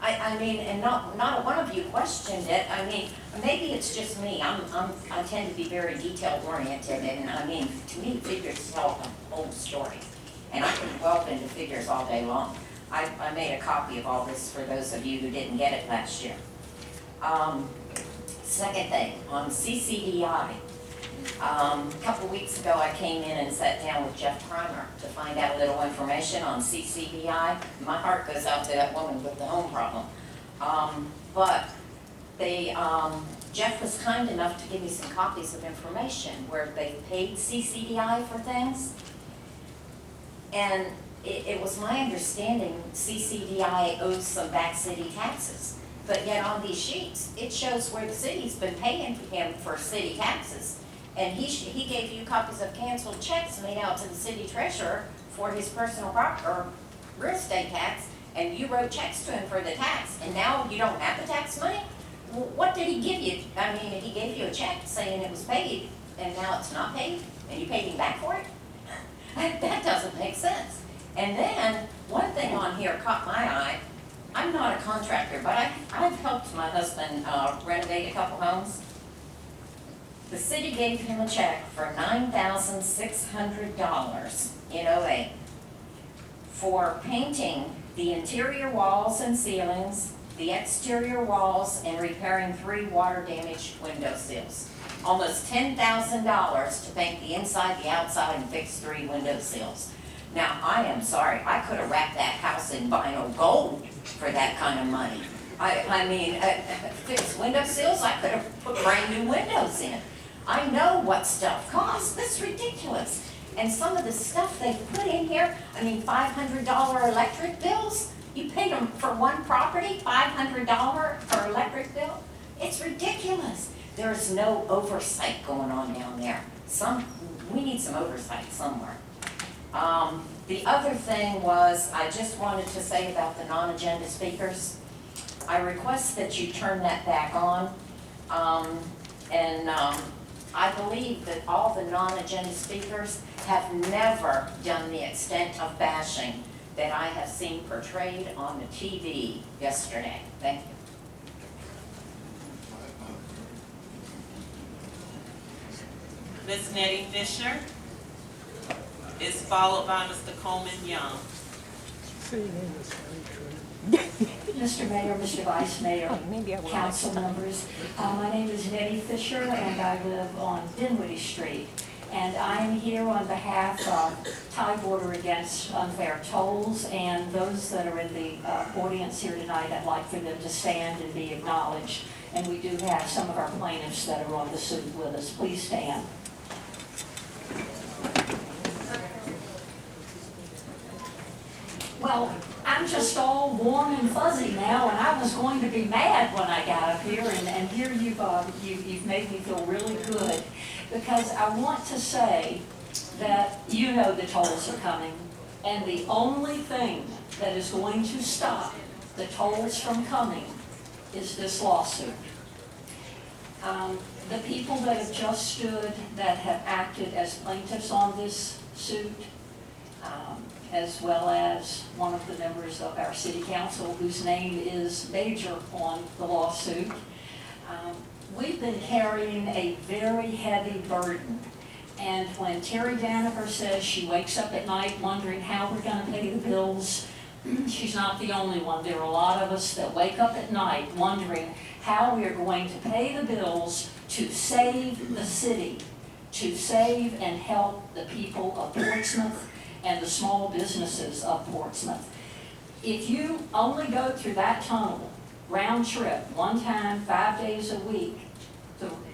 I mean, and not one of you questioned it. I mean, maybe it's just me. I tend to be very detail oriented, and I mean, to me, figures tell a whole story. And I can delve into figures all day long. I made a copy of all this for those of you who didn't get it last year. Second thing, on CCDI. A couple weeks ago, I came in and sat down with Jeff Primer to find out a little information on CCDI. My heart goes out to that woman with the home problem. But Jeff was kind enough to give me some copies of information where they paid CCDI for things. And it was my understanding CCDI owes some back city taxes. But yet on these sheets, it shows where the city's been paying him for city taxes. And he gave you copies of canceled checks made out to the city treasurer for his personal property or real estate tax, and you wrote checks to him for the tax, and now you don't have the tax money? Well, what did he give you? I mean, he gave you a check saying it was paid, and now it's not paid, and you paid him back for it? That doesn't make sense. And then, one thing on here caught my eye. I'm not a contractor, but I've helped my husband renovate a couple homes. The city gave him a check for $9,600 in 2008 for painting the interior walls and ceilings, the exterior walls, and repairing 3 water-damaged window sills. Almost $10,000 to paint the inside, the outside, and fix 3 window sills. Now, I am sorry, I could have wrapped that house in vinyl gold for that kind of money. I mean, fixed window sills, I could have put brand new windows in. I know what stuff costs. That's ridiculous. And some of the stuff they put in here, I mean, $500 electric bills, you paid them for one property, $500 per electric bill. It's ridiculous. There's no oversight going on down there. We need some oversight somewhere. The other thing was, I just wanted to say about the non-agenda speakers. I request that you turn that back on. I believe that all the non-agenda speakers have never done the extent of bashing that I have seen portrayed on the TV yesterday. Thank you. Ms. Nettie Fisher is followed by Mr. Coleman Young. Mr. Mayor, Mr. Vice Mayor, council members, my name is Nettie Fisher and I live on Dinwiddie Street. And I am here on behalf of Tie Border Against Unfair Tolls and those that are in the audience here tonight. I'd like for them to stand and be acknowledged. And we do have some of our plaintiffs that are on the suit with us. Please stand. Well, I'm just all warm and fuzzy now, and I was going to be mad when I got up here, and here you've made me feel really good, because I want to say that you know the tolls are coming, and the only thing that is going to stop the tolls from coming is this lawsuit. The people that have just stood, that have acted as plaintiffs on this suit, as well as one of the members of our city council whose name is major on the lawsuit. We've been carrying a very heavy burden. And when Terry Danaher says she wakes up at night wondering how we're going to pay the bills, she's not the only one. There are a lot of us that wake up at night wondering how we are going to pay the bills to save the city, to save and help the people of Portsmouth and the small businesses of Portsmouth. If you only go through that tunnel, round trip, one time, 5 days a week,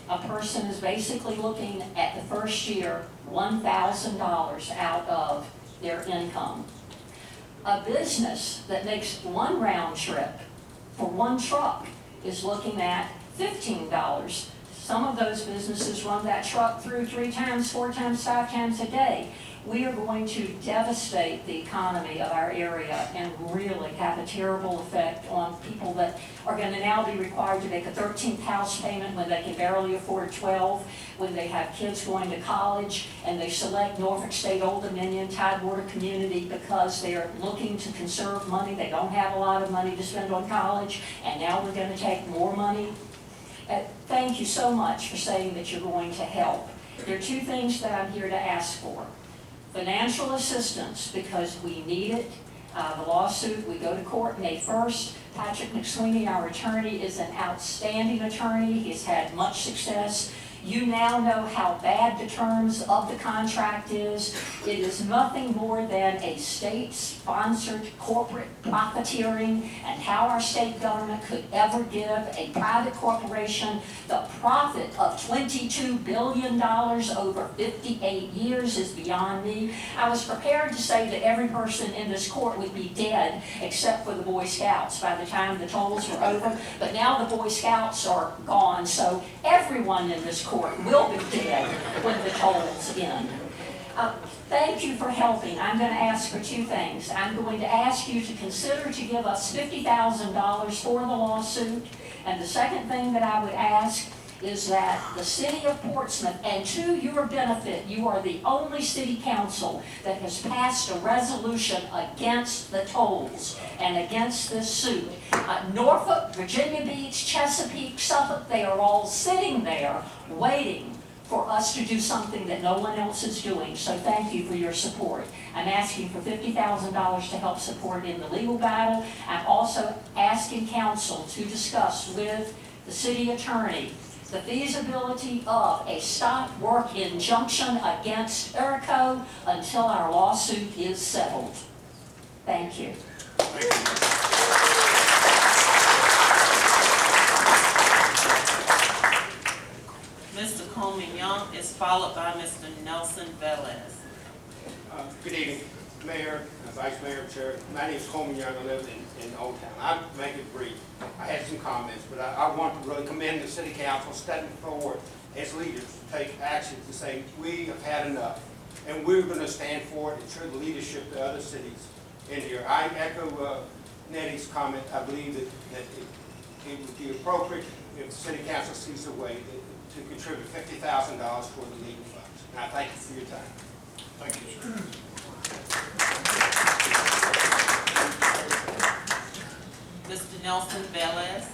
a person is basically looking at the first year $1,000 out of their income. A business that makes one round trip for one truck is looking at $15. Some of those businesses run that truck through 3 times, 4 times, 5 times a day. We are going to devastate the economy of our area and really have a terrible effect on people that are going to now be required to make a 13th house payment when they can barely afford 12, when they have kids going to college, and they select Norfolk State, Old Dominion, Tidewater Community because they are looking to conserve money. They don't have a lot of money to spend on college, and now we're going to take more money. Thank you so much for saying that you're going to help. There are 2 things that I'm here to ask for. Financial assistance, because we need it. The lawsuit, we go to court May 1st. Patrick McSweeney, our attorney, is an outstanding attorney. He's had much success. You now know how bad the terms of the contract is. It is nothing more than a state-sponsored corporate profiteering, and how our state government could ever give a private corporation the profit of $22 billion over 58 years is beyond me. I was prepared to say that every person in this court would be dead except for the Boy Scouts by the time the tolls were over, but now the Boy Scouts are gone, so everyone in this court will be dead when the tolls end. Thank you for helping. I'm going to ask for 2 things. I'm going to ask you to consider to give us $50,000 for the lawsuit. And the second thing that I would ask is that the city of Portsmouth, and to your benefit, you are the only city council that has passed a resolution against the tolls and against this suit. Norfolk, Virginia Beach, Chesapeake, Suffolk, they are all sitting there waiting for us to do something that no one else is doing. So thank you for your support. I'm asking for $50,000 to help support in the legal battle. I'm also asking council to discuss with the city attorney the feasibility of a stop work injunction against ERCO until our lawsuit is settled. Thank you. Mr. Coleman Young is followed by Mr. Nelson Velez. Good evening, Mayor, Vice Mayor, Chair. My name is Coleman Young. I live in Old Town. I'll make it brief. I had some comments, but I want to really commend the City Council stepping forward as leaders to take action to say we have had enough. and we're gonna stand for it and show the leadership to other cities in here. I echo Nettie's comment. I believe that it would be appropriate if the city council sees a way to contribute $50,000 toward the legal funds. And I thank you for your time. Thank you, sir. Mr. Nelson Velez,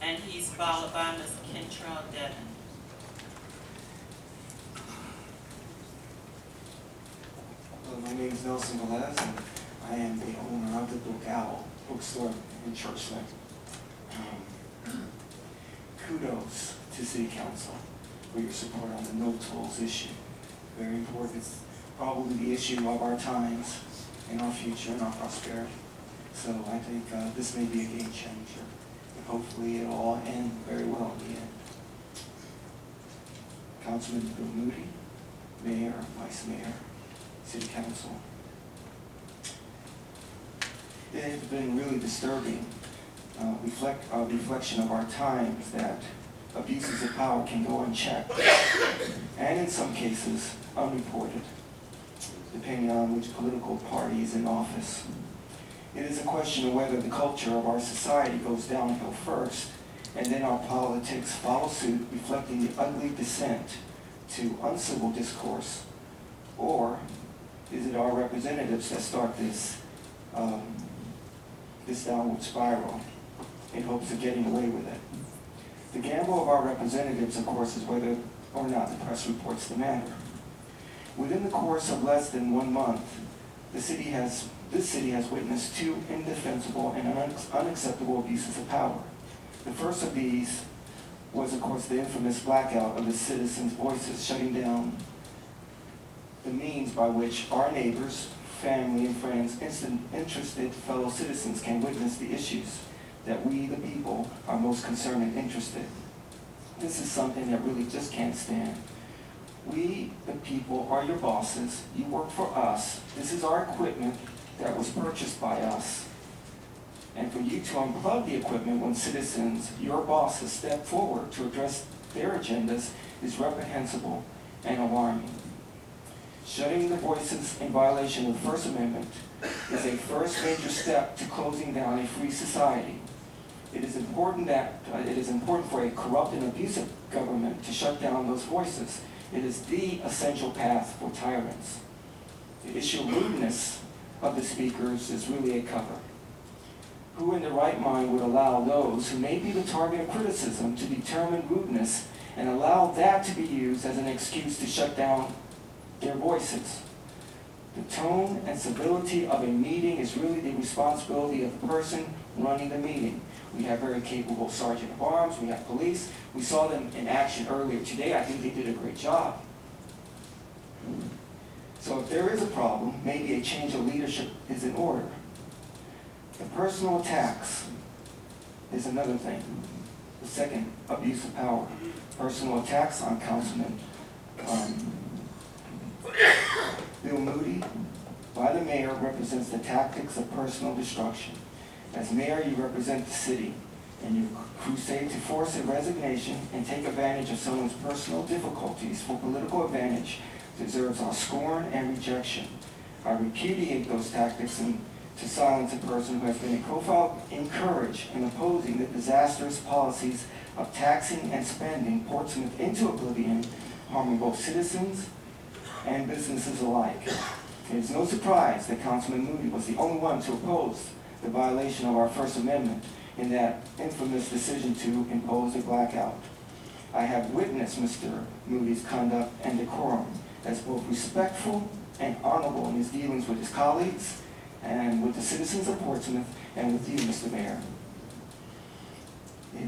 and he's followed by Ms. Kentrell Devon. Hello, my name is Nelson Velez, and I am the owner of the Book Owl bookstore in Churchland. Kudos to City Council for your support on the no tolls issue. Very important. It's probably the issue of our times and our future and our prosperity. So I think this may be a game changer, and hopefully it'll all end very well in the end. Councilman Bill Moody, Mayor, Vice Mayor, City Council. It has been really disturbing reflection of our times that abuses of power can go unchecked and in some cases unreported, depending on which political party is in office. It is a question of whether the culture of our society goes downhill first and then our politics follow suit, reflecting the ugly descent to uncivil discourse, or is it our representatives that start this downward spiral in hopes of getting away with it? The gamble of our representatives, of course, is whether or not the press reports the matter. Within the course of less than 1 month, this city has witnessed 2 indefensible and unacceptable abuses of power. The first of these was, of course, the infamous blackout of the citizens' voices, shutting down the means by which our neighbors, family, and friends, interested fellow citizens can witness the issues that we, the people, are most concerned and interested. This is something that really just can't stand. We, the people, are your bosses. You work for us. This is our equipment that was purchased by us. And for you to unplug the equipment when citizens, your bosses, step forward to address their agendas is reprehensible and alarming. Shutting the voices in violation of the First Amendment is a first major step to closing down a free society. It is important for a corrupt and abusive government to shut down those voices. It is the essential path for tyrants. The issue of rudeness of the speakers is really a cover. Who in their right mind would allow those who may be the target of criticism to determine rudeness and allow that to be used as an excuse to shut down their voices? The tone and civility of a meeting is really the responsibility of the person running the meeting. We have very capable sergeant of arms, we have police. We saw them in action earlier today. I think they did a great job. So if there is a problem, maybe a change of leadership is in order. The personal attacks is another thing. The second abuse of power. Personal attacks on Councilman Bill Moody by the mayor represents the tactics of personal destruction. As mayor, you represent the city, and your crusade to force a resignation and take advantage of someone's personal difficulties for political advantage deserves our scorn and rejection. I repudiate those tactics and to silence a person who has been a profile in courage in opposing the disastrous policies of taxing and spending Portsmouth into oblivion, harming both citizens and businesses alike. It is no surprise that Councilman Moody was the only one to oppose the violation of our First Amendment in that infamous decision to impose a blackout. I have witnessed Mr. Moody's conduct and decorum as both respectful and honorable in his dealings with his colleagues and with the citizens of Portsmouth and with you, Mr. Mayor.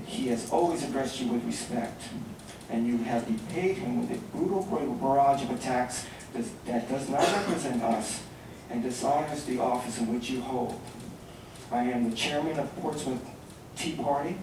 He has always addressed you with respect, and you have repaid him with a brutal barrage of attacks that does not represent us and dishonors the office in which you hold. I am the chairman of Portsmouth Tea Party,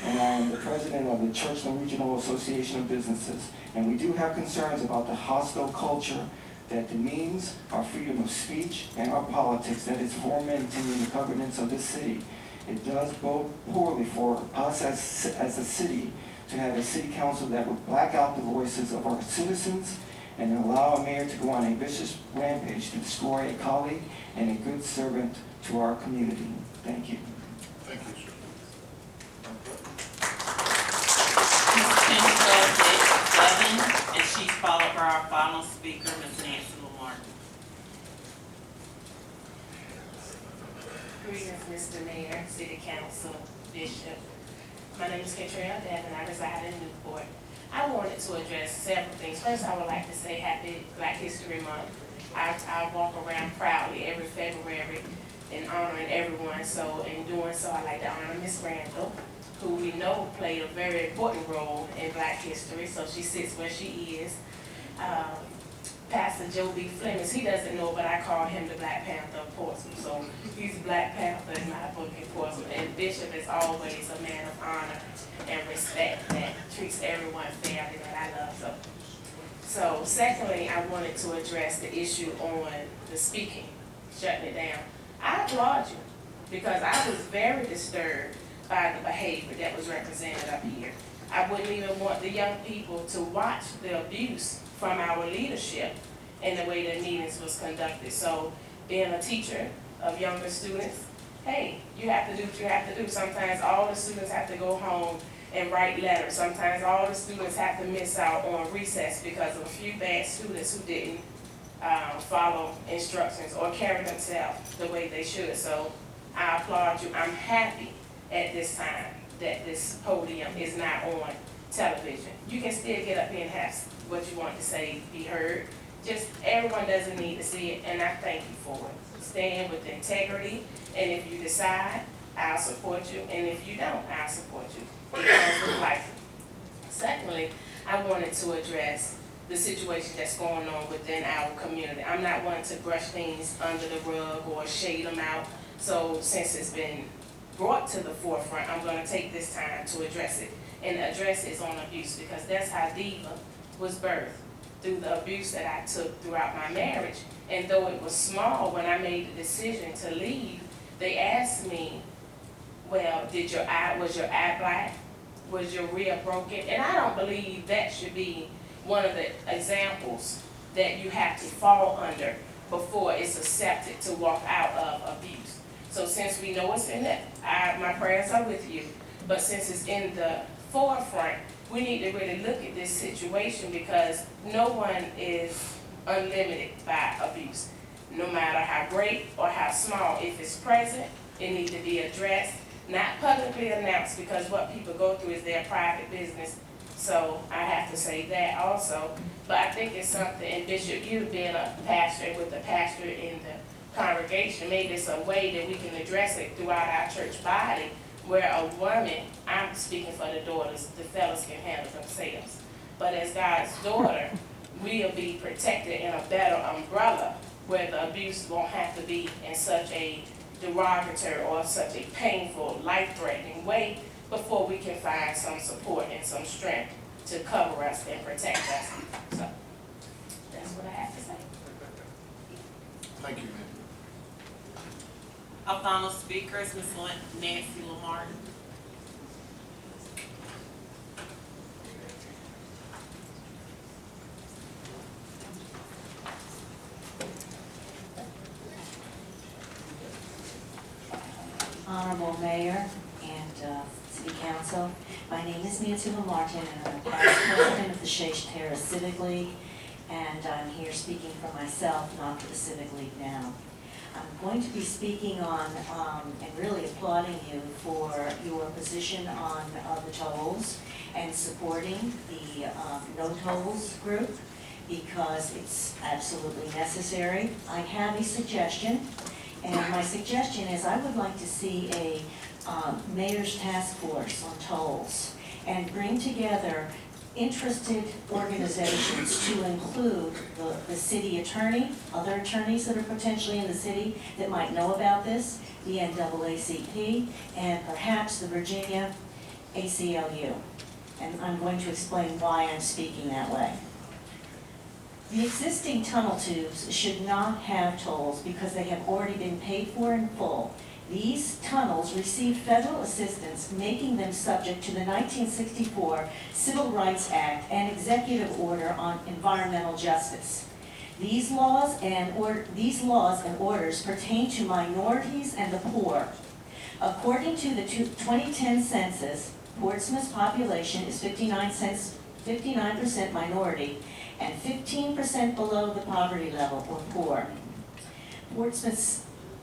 and I am the president of the Churchland Regional Association of Businesses. And we do have concerns about the hostile culture that demeans our freedom of speech and our politics that is fomenting in the governance of this city. It does bode poorly for us as a city to have a city council that would black out the voices of our citizens and allow a mayor to go on a vicious rampage to destroy a colleague and a good servant to our community. Thank you. Thank you, sir. Ms. and she's followed by our final speaker, Ms. Nancy Lamar. Greetings, Mr. Mayor, City Council, Bishop. My name is Katrina Dev, and I reside in Newport. I wanted to address several things. First, I would like to say Happy Black History Month. I walk around proudly every February in honoring everyone. So in doing so, I like to honor Miss Randall, who we know played a very important role in Black history. So she sits where she is. Pastor Joe B. Flemings, he doesn't know, but I call him the Black Panther of Portsmouth. So he's the Black Panther in my book in Portsmouth. And Bishop is always a man of honor and respect that treats everyone fairly, that I love. So secondly, I wanted to address the issue on the speaking, shutting it down. I applaud you because I was very disturbed by the behavior that was represented up here. I wouldn't even want the young people to watch the abuse from our leadership in the way that meetings was conducted. So being a teacher of younger students, hey, you have to do what you have to do. Sometimes all the students have to go home and write letters. Sometimes all the students have to miss out on recess because of a few bad students who didn't follow instructions or carry themselves the way they should. So I applaud you. I'm happy at this time that this podium is not on television. You can still get up here and have what you want to say be heard. Just everyone doesn't need to see it, and I thank you for it. Stand with integrity, and if you decide, I'll support you, and if you don't, I'll support you. It comes with life. Secondly, I wanted to address the situation that's going on within our community. I'm not one to brush things under the rug or shade them out. So since it's been brought to the forefront, I'm going to take this time to address it. And the address is on abuse, because that's how Diva was birthed, through the abuse that I took throughout my marriage. And though it was small, when I made the decision to leave, they asked me, well, was your eye black? Was your rib broken? And I don't believe that should be one of the examples that you have to fall under before it's accepted to walk out of abuse. So since we know it's in it, my prayers are with you. But since it's in the forefront, we need to really look at this situation, because no one is unlimited by abuse. No matter how great or how small, if it's present, it needs to be addressed, not publicly announced, because what people go through is their private business. So I have to say that also. But I think it's something, and Bishop, you being a pastor with the pastor in the congregation, maybe it's a way that we can address it throughout our church body, where a woman, I'm speaking for the daughters, the fellas can handle themselves. But as God's daughter, we'll be protected in a better umbrella, where the abuse won't have to be in such a derogatory or such a painful, life-threatening way, before we can find some support and some strength to cover us and protect us. So that's what I have to say. Thank you, ma'am. Our final speaker is Ms. Nancy Lamar. Honorable Mayor and City Council, my name is Nancy Lamartin, and I'm past president of the Shea Terrace Civic League, and I'm here speaking for myself, not for the Civic League now. I'm going to be speaking on and really applauding you for your position on the tolls and supporting the no tolls group, because it's absolutely necessary. I have a suggestion, and my suggestion is I would like to see a mayor's task force on tolls and bring together interested organizations to include the city attorney, other attorneys that are potentially in the city that might know about this, the NAACP, and perhaps the Virginia ACLU. And I'm going to explain why I'm speaking that way. The existing tunnel tubes should not have tolls because they have already been paid for in full These tunnels received federal assistance, making them subject to the 1964 Civil Rights Act and Executive Order on Environmental Justice. These laws and orders pertain to minorities and the poor. According to the 2010 census, Portsmouth's population is 59% minority and 15% below the poverty level or poor.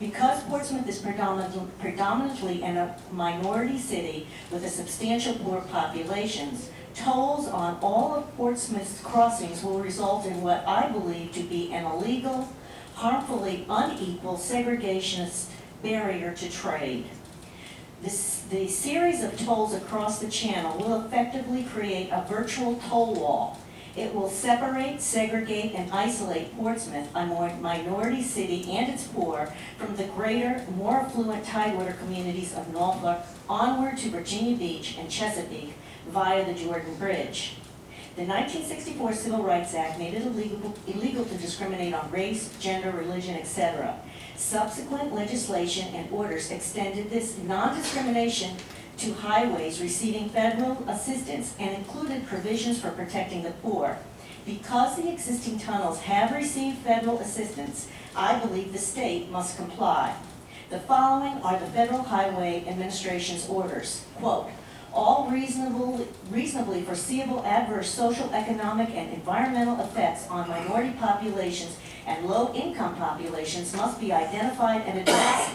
Because Portsmouth is predominantly in a minority city with a substantial poor population, tolls on all of Portsmouth's crossings will result in what I believe to be an illegal, harmfully unequal segregationist barrier to trade. The series of tolls across the channel will effectively create a virtual toll wall. It will separate, segregate, and isolate Portsmouth, a minority city and its poor, from the greater, more affluent Tidewater communities of Norfolk onward to Virginia Beach and Chesapeake via the Jordan Bridge. The 1964 Civil Rights Act made it illegal to discriminate on race, gender, religion, etc. Subsequent legislation and orders extended this non-discrimination to highways receiving federal assistance and included provisions for protecting the poor. Because the existing tunnels have received federal assistance, I believe the state must comply. The following are the Federal Highway Administration's orders. Quote, all reasonably foreseeable adverse social, economic, and environmental effects on minority populations and low-income populations must be identified and addressed,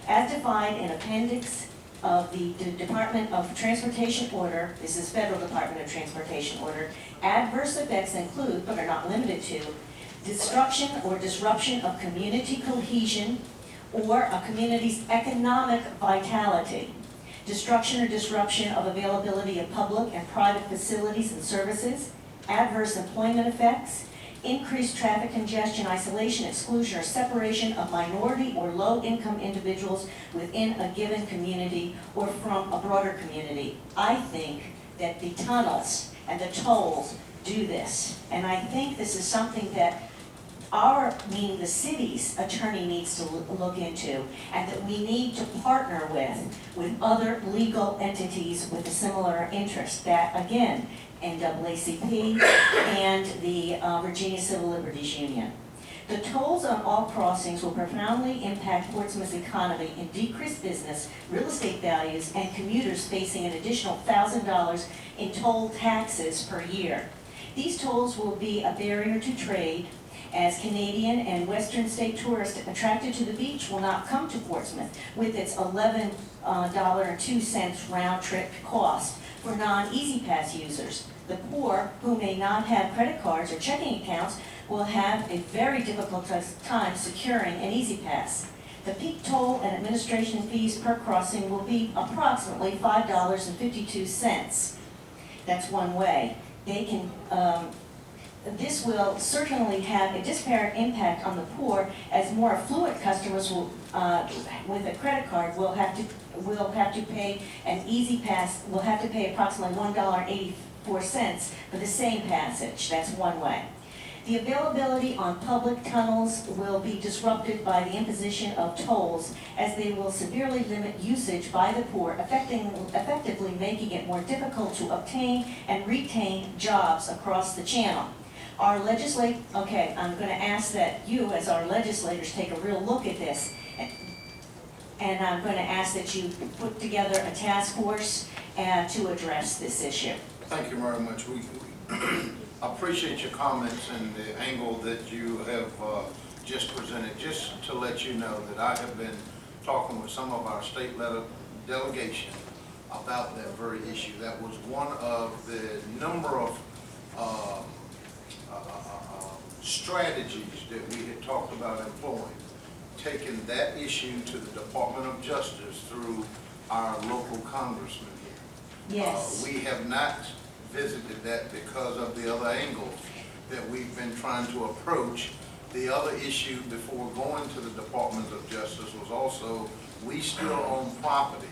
as defined in Appendix of the Department of Transportation Order. This is Federal Department of Transportation Order. Adverse effects include, but are not limited to, destruction or disruption of community cohesion or a community's economic vitality, destruction or disruption of availability of public and private facilities and services, adverse employment effects, increased traffic congestion, isolation, exclusion, or separation of minority or low-income individuals within a given community or from a broader community. I think that the tunnels and the tolls do this. And I think this is something that meaning the city's attorney needs to look into, and that we need to partner with other legal entities with a similar interest. That, again, NAACP and the Virginia Civil Liberties Union. The tolls on all crossings will profoundly impact Portsmouth's economy and decrease business, real estate values, and commuters facing an additional $1,000 in toll taxes per year. These tolls will be a barrier to trade, as Canadian and Western state tourists attracted to the beach will not come to Portsmouth with its $11.02 round-trip cost for non-Easy Pass users. The poor, who may not have credit cards or checking accounts, will have a very difficult time securing an Easy Pass. The peak toll and administration fees per crossing will be approximately $5.52. That's one way. This will certainly have a disparate impact on the poor, as more affluent customers will, with a credit card will have to pay an Easy Pass, will have to pay approximately $1.84 for the same passage. That's one way. The availability on public tunnels will be disrupted by the imposition of tolls, as they will severely limit usage by the poor, effectively making it more difficult to obtain and retain jobs across the channel. I'm going to ask that you, as our legislators, take a real look at this, and I'm going to ask that you put together a task force to address this issue. Thank you very much. We appreciate your comments and the angle that you have just presented. Just to let you know that I have been talking with some of our state delegation about that very issue. That was one of the number of strategies that we had talked about employing, taking that issue to the Department of Justice through our local congressman here. Yes. We have not visited that because of the other angles that we've been trying to approach. The other issue before going to the Department of Justice was also, we still own property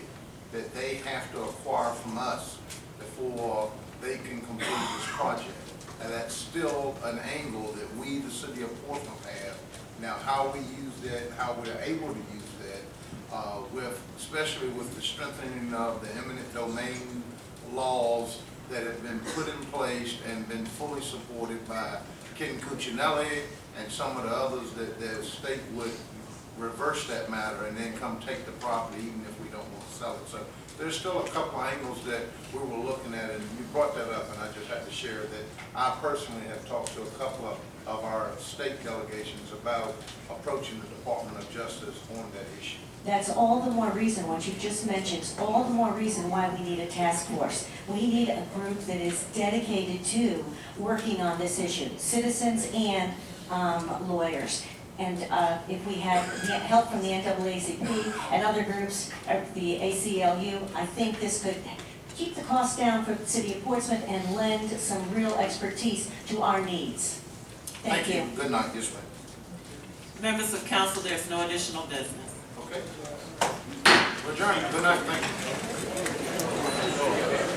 that they have to acquire from us before they can complete this project. And that's still an angle that we, the city of Portsmouth, have Now, how we use that, how we're able to use that, especially with the strengthening of the eminent domain laws that have been put in place and been fully supported by Ken Cuccinelli and some of the others, that the state would reverse that matter and then come take the property even if we don't want to sell it. So there's still a couple of angles that we were looking at, and you brought that up, and I just had to share that I personally have talked to a couple of our state delegations about approaching the Department of Justice on that issue. That's all the more reason, what you've just mentioned, is all the more reason why we need a task force. We need a group that is dedicated to working on this issue, citizens and lawyers. And if we have help from the NAACP and other groups, the ACLU, I think this could keep the cost down for the city of Portsmouth and lend some real expertise to our needs. Thank you. Good night. Yes, ma'am. Members of council, there's no additional business. Okay. We're adjourned. Good night. Thank you.